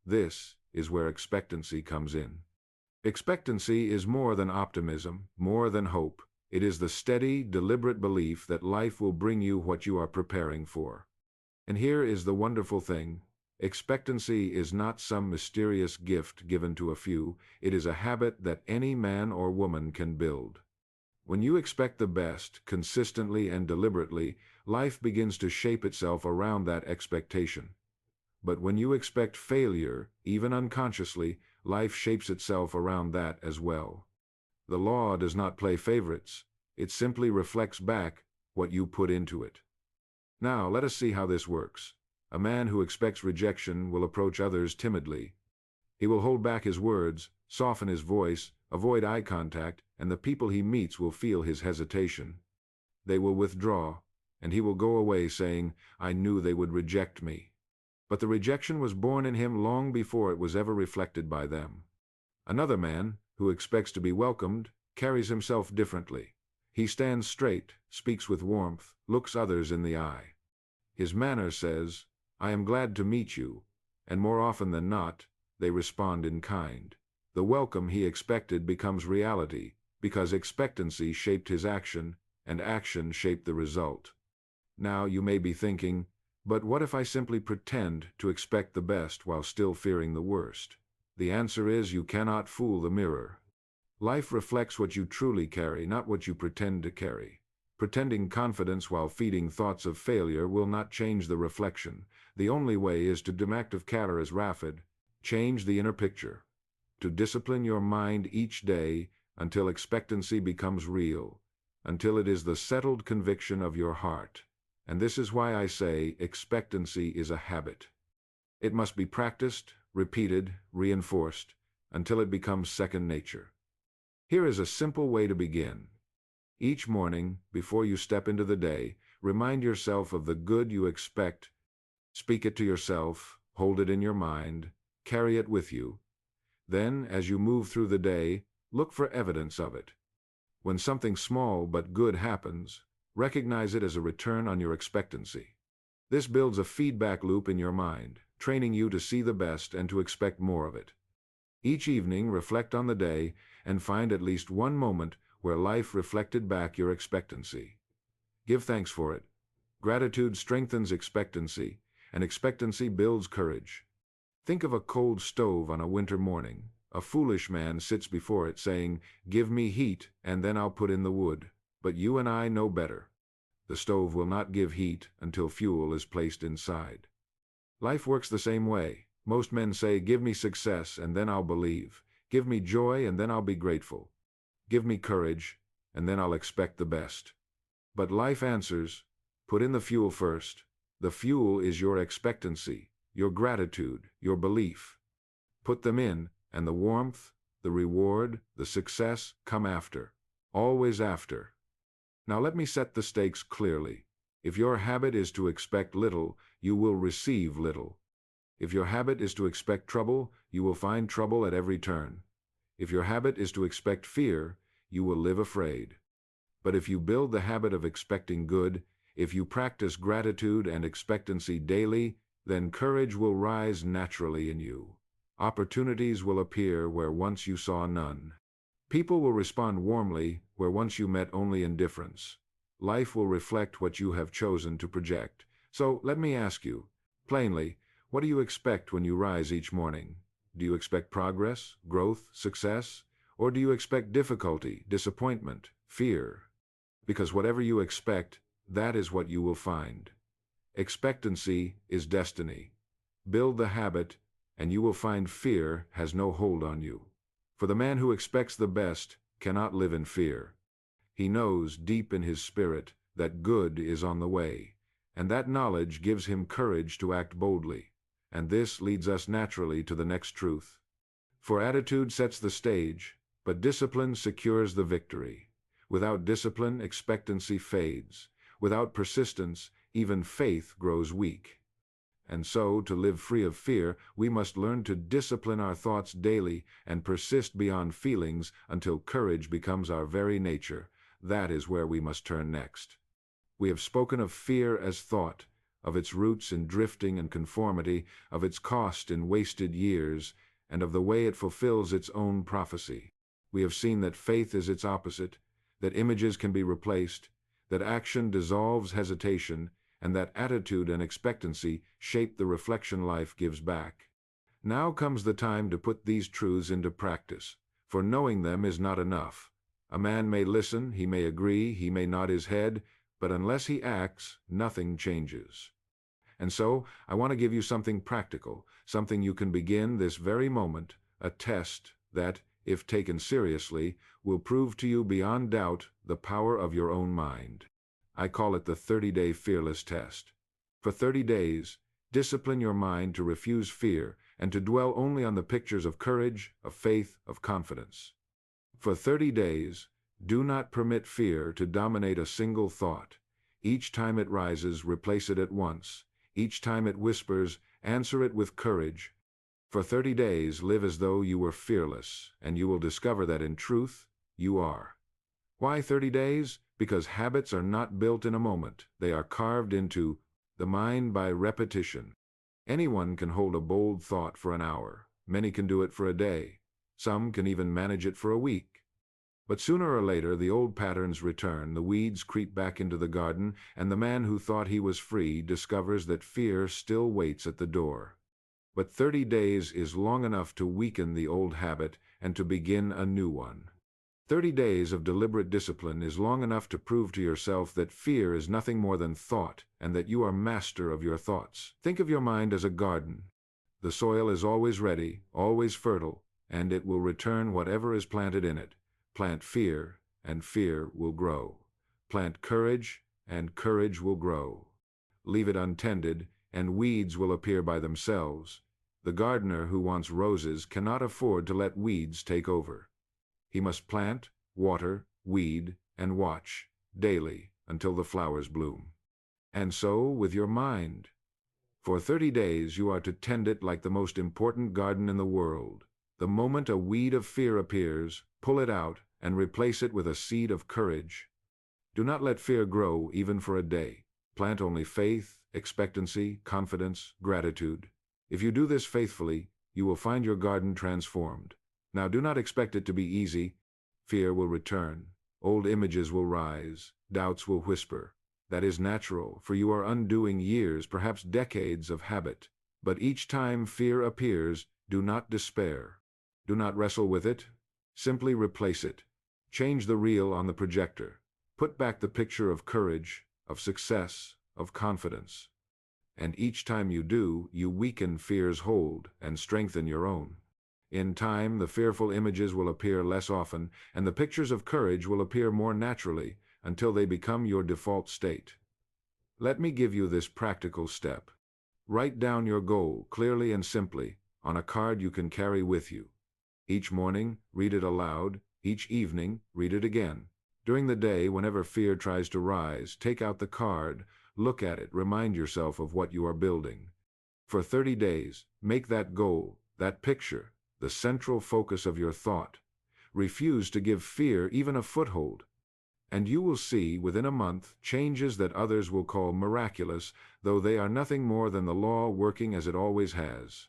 Speaker 1: This is where expectancy comes in. Expectancy is more than optimism, more than hope. It is the steady, deliberate belief that life will bring you what you are preparing for. And here is the wonderful thing. Expectancy is not some mysterious gift given to a few. It is a habit that any man or woman can build. When you expect the best, consistently and deliberately, life begins to shape itself around that expectation. But when you expect failure, even unconsciously, life shapes itself around that as well. The law does not play favorites. It simply reflects back what you put into it. Now, let us see how this works. A man who expects rejection will approach others timidly. He will hold back his words, soften his voice, avoid eye contact, and the people he meets will feel his hesitation. They will withdraw, and he will go away saying, "I knew they would reject me." But the rejection was born in him long before it was ever reflected by them. Another man, who expects to be welcomed, carries himself differently. He stands straight, speaks with warmth, looks others in the eye. His manner says, "I am glad to meet you," and more often than not, they respond in kind. The welcome he expected becomes reality, because expectancy shaped his action, and action shaped the result. Now you may be thinking, but what if I simply pretend to expect the best while still fearing the worst? The answer is you cannot fool the mirror. Life reflects what you truly carry, not what you pretend to carry. Pretending confidence while feeding thoughts of failure will not change the reflection. The only way is to demactive cataras rapid, change the inner picture. To discipline your mind each day until expectancy becomes real, until it is the settled conviction of your heart. And this is why I say expectancy is a habit. It must be practiced, repeated, reinforced, until it becomes second nature. Here is a simple way to begin. Each morning, before you step into the day, remind yourself of the good you expect. Speak it to yourself, hold it in your mind, carry it with you. Then, as you move through the day, look for evidence of it. When something small but good happens, recognize it as a return on your expectancy. This builds a feedback loop in your mind, training you to see the best and to expect more of it. Each evening, reflect on the day and find at least one moment where life reflected back your expectancy. Give thanks for it. Gratitude strengthens expectancy, and expectancy builds courage. Think of a cold stove on a winter morning. A foolish man sits before it saying, "Give me heat, and then I'll put in the wood." But you and I know better. The stove will not give heat until fuel is placed inside. Life works the same way. Most men say, "Give me success, and then I'll believe. Give me joy, and then I'll be grateful. Give me courage, and then I'll expect the best." But life answers, "Put in the fuel first." The fuel is your expectancy, your gratitude, your belief. Put them in, and the warmth, the reward, the success come after. Always after. Now let me set the stakes clearly. If your habit is to expect little, you will receive little. If your habit is to expect trouble, you will find trouble at every turn. If your habit is to expect fear, you will live afraid. But if you build the habit of expecting good, if you practice gratitude and expectancy daily, then courage will rise naturally in you. Opportunities will appear where once you saw none. People will respond warmly where once you met only indifference. Life will reflect what you have chosen to project. So let me ask you, plainly, what do you expect when you rise each morning? Do you expect progress, growth, success? Or do you expect difficulty, disappointment, fear? Because whatever you expect, that is what you will find. Expectancy is destiny. Build the habit, and you will find fear has no hold on you. For the man who expects the best cannot live in fear. He knows deep in his spirit that good is on the way, and that knowledge gives him courage to act boldly. And this leads us naturally to the next truth. For attitude sets the stage, but discipline secures the victory. Without discipline, expectancy fades. Without persistence, even faith grows weak. And so, to live free of fear, we must learn to discipline our thoughts daily and persist beyond feelings until courage becomes our very nature. That is where we must turn next. We have spoken of fear as thought, of its roots in drifting and conformity, of its cost in wasted years, and of the way it fulfills its own prophecy. We have seen that faith is its opposite, that images can be replaced, that action dissolves hesitation, and that attitude and expectancy shape the reflection life gives back. Now comes the time to put these truths into practice, for knowing them is not enough. A man may listen, he may agree, he may nod his head, but unless he acts, nothing changes. And so, I want to give you something practical, something you can begin this very moment, a test that, if taken seriously, will prove to you beyond doubt the power of your own mind. I call it the 30-day fearless test. For 30 days, discipline your mind to refuse fear and to dwell only on the pictures of courage, of faith, of confidence. For 30 days, do not permit fear to dominate a single thought. Each time it rises, replace it at once. Each time it whispers, answer it with courage. For 30 days, live as though you were fearless, and you will discover that in truth, you are. Why 30 days? Because habits are not built in a moment. They are carved into the mind by repetition. Anyone can hold a bold thought for an hour. Many can do it for a day. Some can even manage it for a week. But sooner or later, the old patterns return, the weeds creep back into the garden, and the man who thought he was free discovers that fear still waits at the door. But 30 days is long enough to weaken the old habit and to begin a new one. 30 days of deliberate discipline is long enough to prove to yourself that fear is nothing more than thought, and that you are master of your thoughts. Think of your mind as a garden. The soil is always ready, always fertile, and it will return whatever is planted in it. Plant fear, and fear will grow. Plant courage, and courage will grow. Leave it untended, and weeds will appear by themselves. The gardener who wants roses cannot afford to let weeds take over. He must plant, water, weed, and watch, daily, until the flowers bloom. And so with your mind. For 30 days you are to tend it like the most important garden in the world. The moment a weed of fear appears, pull it out and replace it with a seed of courage. Do not let fear grow even for a day. Plant only faith, expectancy, confidence, gratitude. If you do this faithfully, you will find your garden transformed. Now do not expect it to be easy. Fear will return. Old images will rise. Doubts will whisper. That is natural, for you are undoing years, perhaps decades of habit. But each time fear appears, do not despair. Do not wrestle with it. Simply replace it. Change the reel on the projector. Put back the picture of courage, of success, of confidence. And each time you do, you weaken fear's hold and strengthen your own. In time, the fearful images will appear less often, and the pictures of courage will appear more naturally until they become your default state. Let me give you this practical step. Write down your goal clearly and simply on a card you can carry with you. Each morning, read it aloud. Each evening, read it again. During the day, whenever fear tries to rise, take out the card, look at it, remind yourself of what you are building. For 30 days, make that goal, that picture, the central focus of your thought. Refuse to give fear even a foothold. And you will see, within a month, changes that others will call miraculous, though they are nothing more than the law working as it always has.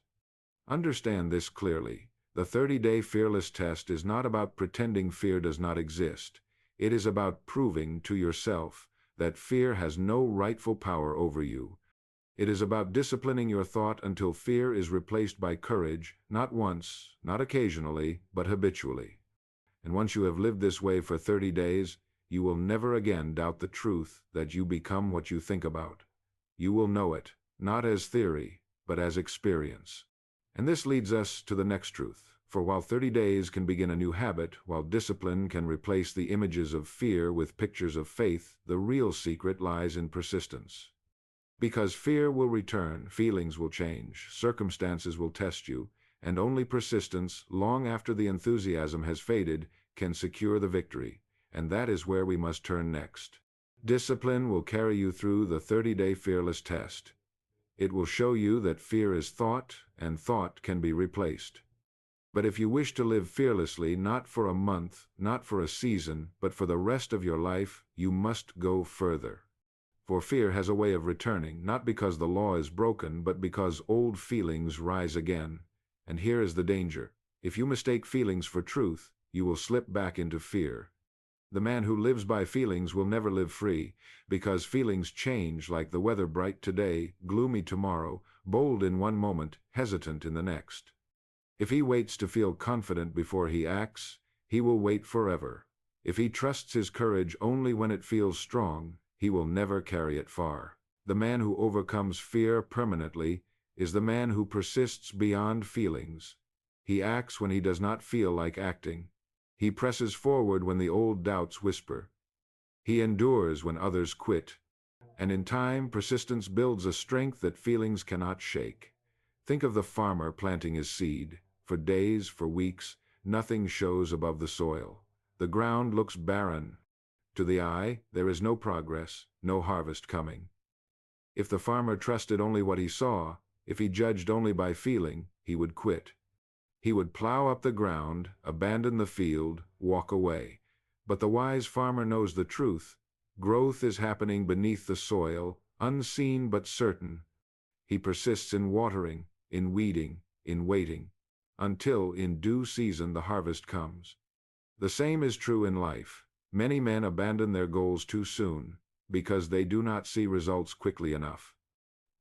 Speaker 1: Understand this clearly. The 30-day fearless test is not about pretending fear does not exist. It is about proving to yourself that fear has no rightful power over you. It is about disciplining your thought until fear is replaced by courage, not once, not occasionally, but habitually. And once you have lived this way for 30 days, you will never again doubt the truth that you become what you think about. You will know it, not as theory, but as experience. And this leads us to the next truth. For while 30 days can begin a new habit, while discipline can replace the images of fear with pictures of faith, the real secret lies in persistence. Because fear will return, feelings will change, circumstances will test you, and only persistence, long after the enthusiasm has faded, can secure the victory. And that is where we must turn next. Discipline will carry you through the 30-day fearless test. It will show you that fear is thought, and thought can be replaced. But if you wish to live fearlessly, not for a month, not for a season, but for the rest of your life, you must go further. For fear has a way of returning, not because the law is broken, but because old feelings rise again. And here is the danger. If you mistake feelings for truth, you will slip back into fear. The man who lives by feelings will never live free, because feelings change like the weather, bright today, gloomy tomorrow, bold in one moment, hesitant in the next. If he waits to feel confident before he acts, he will wait forever. If he trusts his courage only when it feels strong, he will never carry it far. The man who overcomes fear permanently is the man who persists beyond feelings. He acts when he does not feel like acting. He presses forward when the old doubts whisper. He endures when others quit. And in time, persistence builds a strength that feelings cannot shake. Think of the farmer planting his seed. For days, for weeks, nothing shows above the soil. The ground looks barren. To the eye, there is no progress, no harvest coming. If the farmer trusted only what he saw, if he judged only by feeling, he would quit. He would plow up the ground, abandon the field, walk away. But the wise farmer knows the truth. Growth is happening beneath the soil, unseen but certain. He persists in watering, in weeding, in waiting, until in due season the harvest comes. The same is true in life. Many men abandon their goals too soon, because they do not see results quickly enough.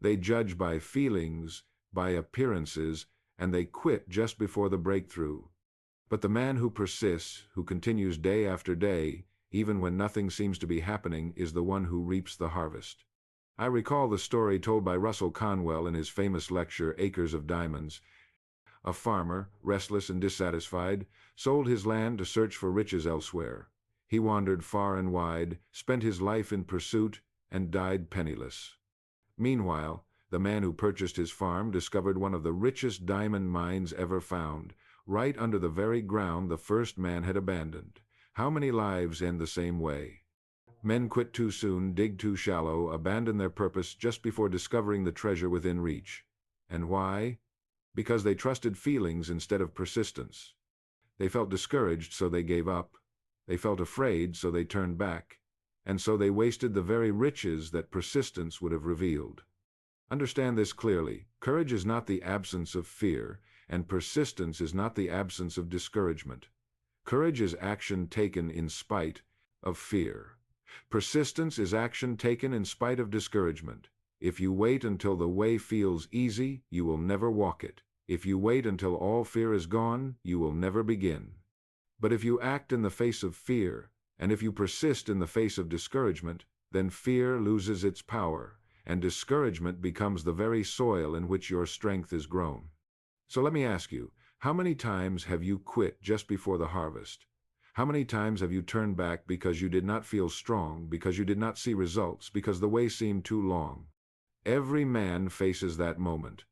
Speaker 1: They judge by feelings, by appearances, and they quit just before the breakthrough. But the man who persists, who continues day after day, even when nothing seems to be happening, is the one who reaps the harvest. I recall the story told by Russell Conwell in his famous lecture, Acres of Diamonds. A farmer, restless and dissatisfied, sold his land to search for riches elsewhere. He wandered far and wide, spent his life in pursuit, and died penniless. Meanwhile, the man who purchased his farm discovered one of the richest diamond mines ever found, right under the very ground the first man had abandoned. How many lives end the same way? Men quit too soon, dig too shallow, abandon their purpose just before discovering the treasure within reach. And why? Because they trusted feelings instead of persistence. They felt discouraged, so they gave up. They felt afraid, so they turned back. And so they wasted the very riches that persistence would have revealed. Understand this clearly. Courage is not the absence of fear, and persistence is not the absence of discouragement. Courage is action taken in spite of fear. Persistence is action taken in spite of discouragement. If you wait until the way feels easy, you will never walk it. If you wait until all fear is gone, you will never begin. But if you act in the face of fear, and if you persist in the face of discouragement, then fear loses its power, and discouragement becomes the very soil in which your strength is grown. So let me ask you, how many times have you quit just before the harvest? How many times have you turned back because you did not feel strong, because you did not see results, because the way seemed too long? Every man faces that moment,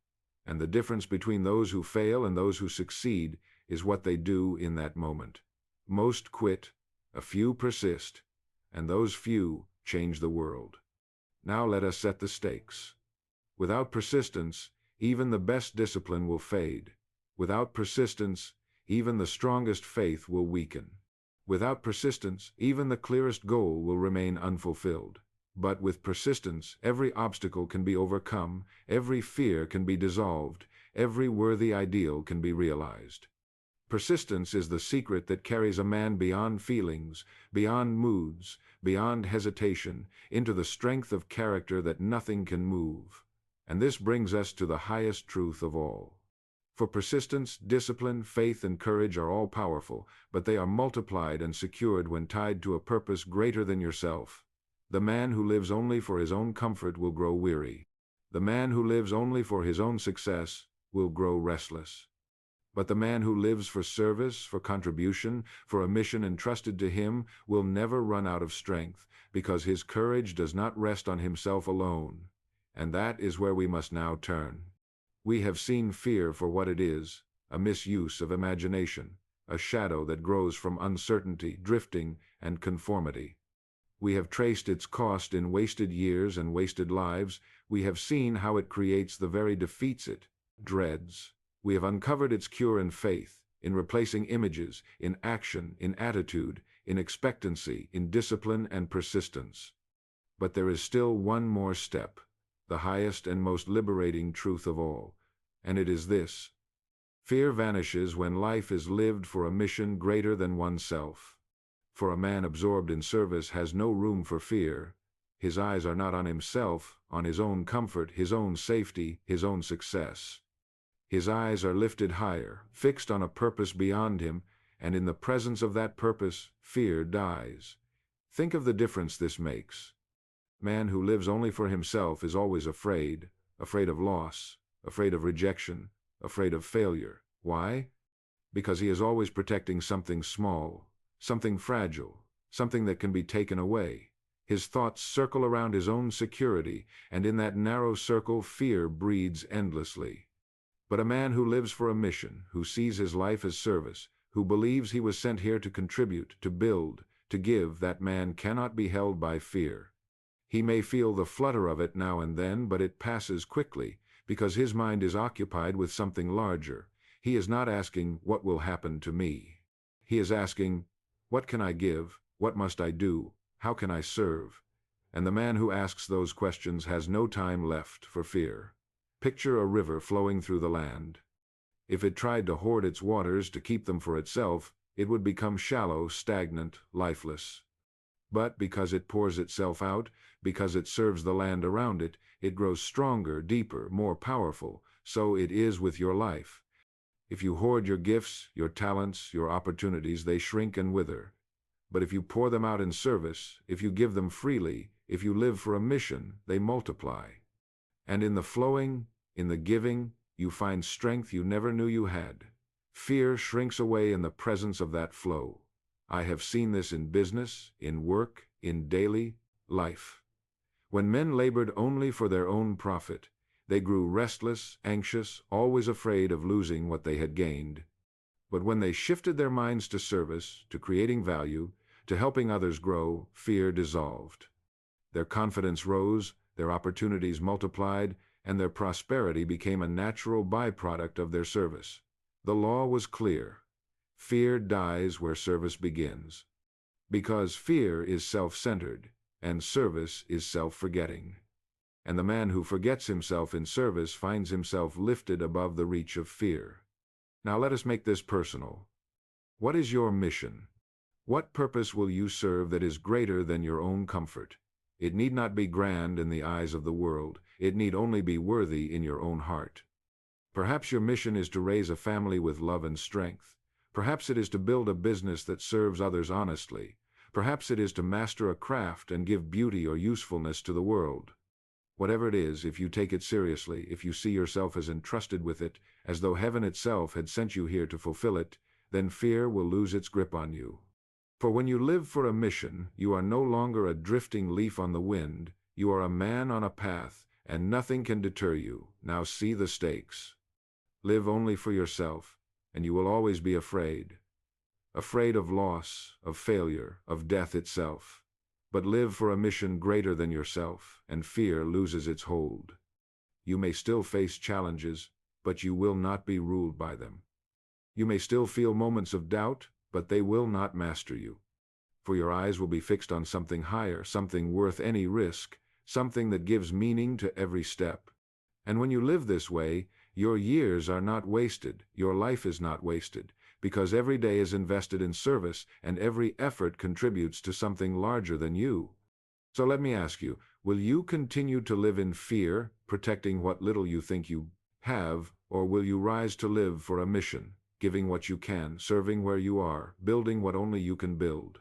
Speaker 1: and the difference between those who fail and those who succeed is what they do in that moment. Most quit, a few persist, and those few change the world. Now let us set the stakes. Without persistence, even the best discipline will fade. Without persistence, even the strongest faith will weaken. Without persistence, even the clearest goal will remain unfulfilled. But with persistence, every obstacle can be overcome, every fear can be dissolved, every worthy ideal can be realized. Persistence is the secret that carries a man beyond feelings, beyond moods, beyond hesitation, into the strength of character that nothing can move. And this brings us to the highest truth of all. For persistence, discipline, faith, and courage are all powerful, but they are multiplied and secured when tied to a purpose greater than yourself. The man who lives only for his own comfort will grow weary. The man who lives only for his own success will grow restless. But the man who lives for service, for contribution, for a mission entrusted to him will never run out of strength, because his courage does not rest on himself alone. And that is where we must now turn. We have seen fear for what it is, a misuse of imagination, a shadow that grows from uncertainty, drifting, and conformity. We have traced its cost in wasted years and wasted lives. We have seen how it creates the very defeats it dreads. We have uncovered its cure in faith, in replacing images, in action, in attitude, in expectancy, in discipline and persistence. But there is still one more step, the highest and most liberating truth of all, and it is this: fear vanishes when life is lived for a mission greater than oneself. For a man absorbed in service has no room for fear. His eyes are not on himself, on his own comfort, his own safety, his own success. His eyes are lifted higher, fixed on a purpose beyond him, and in the presence of that purpose, fear dies. Think of the difference this makes. Man who lives only for himself is always afraid, afraid of loss, afraid of rejection, afraid of failure. Why? Because he is always protecting something small, something fragile, something that can be taken away. His thoughts circle around his own security, and in that narrow circle fear breeds endlessly. But a man who lives for a mission, who sees his life as service, who believes he was sent here to contribute, to build, to give, that man cannot be held by fear. He may feel the flutter of it now and then, but it passes quickly, because his mind is occupied with something larger. He is not asking, "What will happen to me?" He is asking, "What can I give? What must I do? How can I serve?" And the man who asks those questions has no time left for fear. Picture a river flowing through the land. If it tried to hoard its waters to keep them for itself, it would become shallow, stagnant, lifeless. But because it pours itself out, because it serves the land around it, it grows stronger, deeper, more powerful. So it is with your life. If you hoard your gifts, your talents, your opportunities, they shrink and wither. But if you pour them out in service, if you give them freely, if you live for a mission, they multiply. And in the flowing, in the giving, you find strength you never knew you had. Fear shrinks away in the presence of that flow. I have seen this in business, in work, in daily life. When men labored only for their own profit, they grew restless, anxious, always afraid of losing what they had gained. But when they shifted their minds to service, to creating value, to helping others grow, fear dissolved. Their confidence rose, their opportunities multiplied, and their prosperity became a natural byproduct of their service. The law was clear. Fear dies where service begins. Because fear is self-centered, and service is self-forgetting. And the man who forgets himself in service finds himself lifted above the reach of fear. Now let us make this personal. What is your mission? What purpose will you serve that is greater than your own comfort? It need not be grand in the eyes of the world. It need only be worthy in your own heart. Perhaps your mission is to raise a family with love and strength. Perhaps it is to build a business that serves others honestly. Perhaps it is to master a craft and give beauty or usefulness to the world. Whatever it is, if you take it seriously, if you see yourself as entrusted with it, as though heaven itself had sent you here to fulfill it, then fear will lose its grip on you. For when you live for a mission, you are no longer a drifting leaf on the wind. You are a man on a path, and nothing can deter you. Now see the stakes. Live only for yourself, and you will always be afraid. Afraid of loss, of failure, of death itself. But live for a mission greater than yourself, and fear loses its hold. You may still face challenges, but you will not be ruled by them. You may still feel moments of doubt, but they will not master you. For your eyes will be fixed on something higher, something worth any risk, something that gives meaning to every step. And when you live this way, your years are not wasted, your life is not wasted, because every day is invested in service, and every effort contributes to something larger than you. So let me ask you, will you continue to live in fear, protecting what little you think you have, or will you rise to live for a mission, giving what you can, serving where you are, building what only you can build?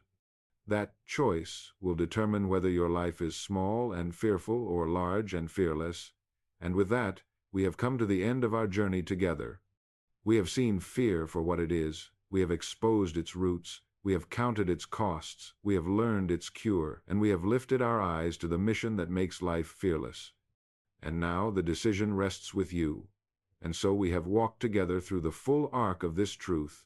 Speaker 1: That choice will determine whether your life is small and fearful or large and fearless. And with that, we have come to the end of our journey together. We have seen fear for what it is. We have exposed its roots. We have counted its costs. We have learned its cure. And we have lifted our eyes to the mission that makes life fearless. And now the decision rests with you. And so we have walked together through the full arc of this truth.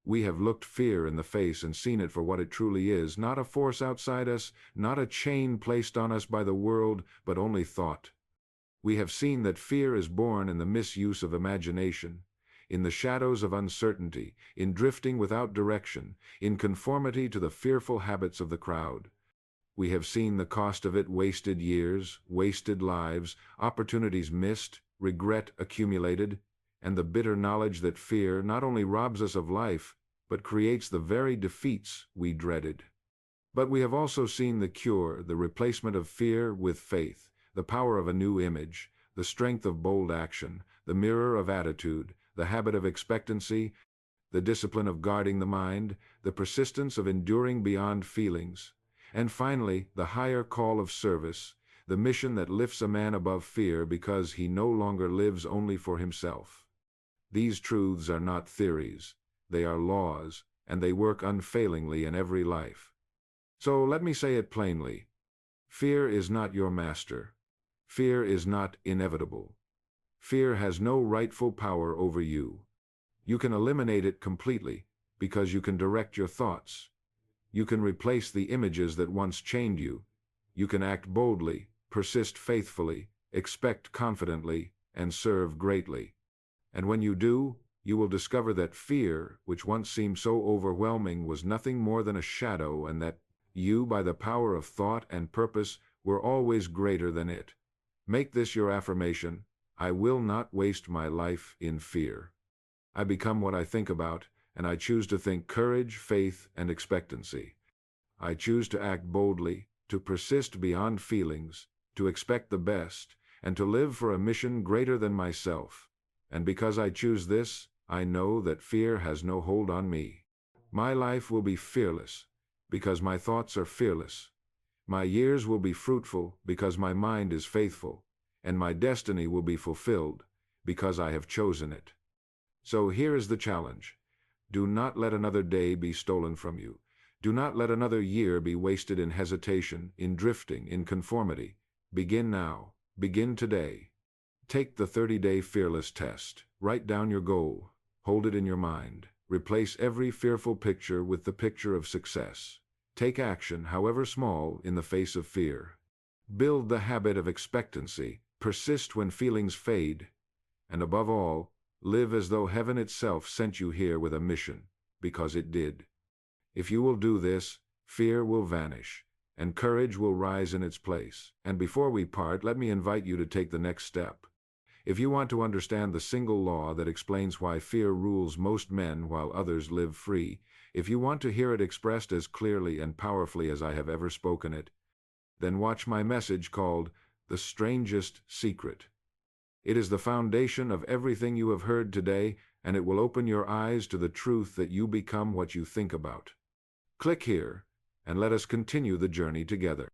Speaker 1: We have looked fear in the face and seen it for what it truly is, not a force outside us, not a chain placed on us by the world, but only thought. We have seen that fear is born in the misuse of imagination, in the shadows of uncertainty, in drifting without direction, in conformity to the fearful habits of the crowd. We have seen the cost of it: wasted years, wasted lives, opportunities missed, regret accumulated, and the bitter knowledge that fear not only robs us of life, but creates the very defeats we dreaded. But we have also seen the cure, the replacement of fear with faith, the power of a new image, the strength of bold action, the mirror of attitude, the habit of expectancy, the discipline of guarding the mind, the persistence of enduring beyond feelings, and finally, the higher call of service, the mission that lifts a man above fear because he no longer lives only for himself. These truths are not theories. They are laws, and they work unfailingly in every life. So let me say it plainly. Fear is not your master. Fear is not inevitable. Fear has no rightful power over you. You can eliminate it completely, because you can direct your thoughts. You can replace the images that once chained you. You can act boldly, persist faithfully, expect confidently, and serve greatly. And when you do, you will discover that fear, which once seemed so overwhelming, was nothing more than a shadow, and that you, by the power of thought and purpose, were always greater than it. Make this your affirmation: I will not waste my life in fear. I become what I think about, and I choose to think courage, faith, and expectancy. I choose to act boldly, to persist beyond feelings, to expect the best, and to live for a mission greater than myself. And because I choose this, I know that fear has no hold on me. My life will be fearless, because my thoughts are fearless. My years will be fruitful, because my mind is faithful. And my destiny will be fulfilled, because I have chosen it. So here is the challenge. Do not let another day be stolen from you. Do not let another year be wasted in hesitation, in drifting, in conformity. Begin now. Begin today. Take the 30-day fearless test. Write down your goal. Hold it in your mind. Replace every fearful picture with the picture of success. Take action, however small, in the face of fear. Build the habit of expectancy. Persist when feelings fade. And above all, live as though heaven itself sent you here with a mission, because it did. If you will do this, fear will vanish, and courage will rise in its place. And before we part, let me invite you to take the next step. If you want to understand the single law that explains why fear rules most men while others live free, if you want to hear it expressed as clearly and powerfully as I have ever spoken it, then watch my message called The Strangest Secret. It is the foundation of everything you have heard today, and it will open your eyes to the truth that you become what you think about. Click here, and let us continue the journey together.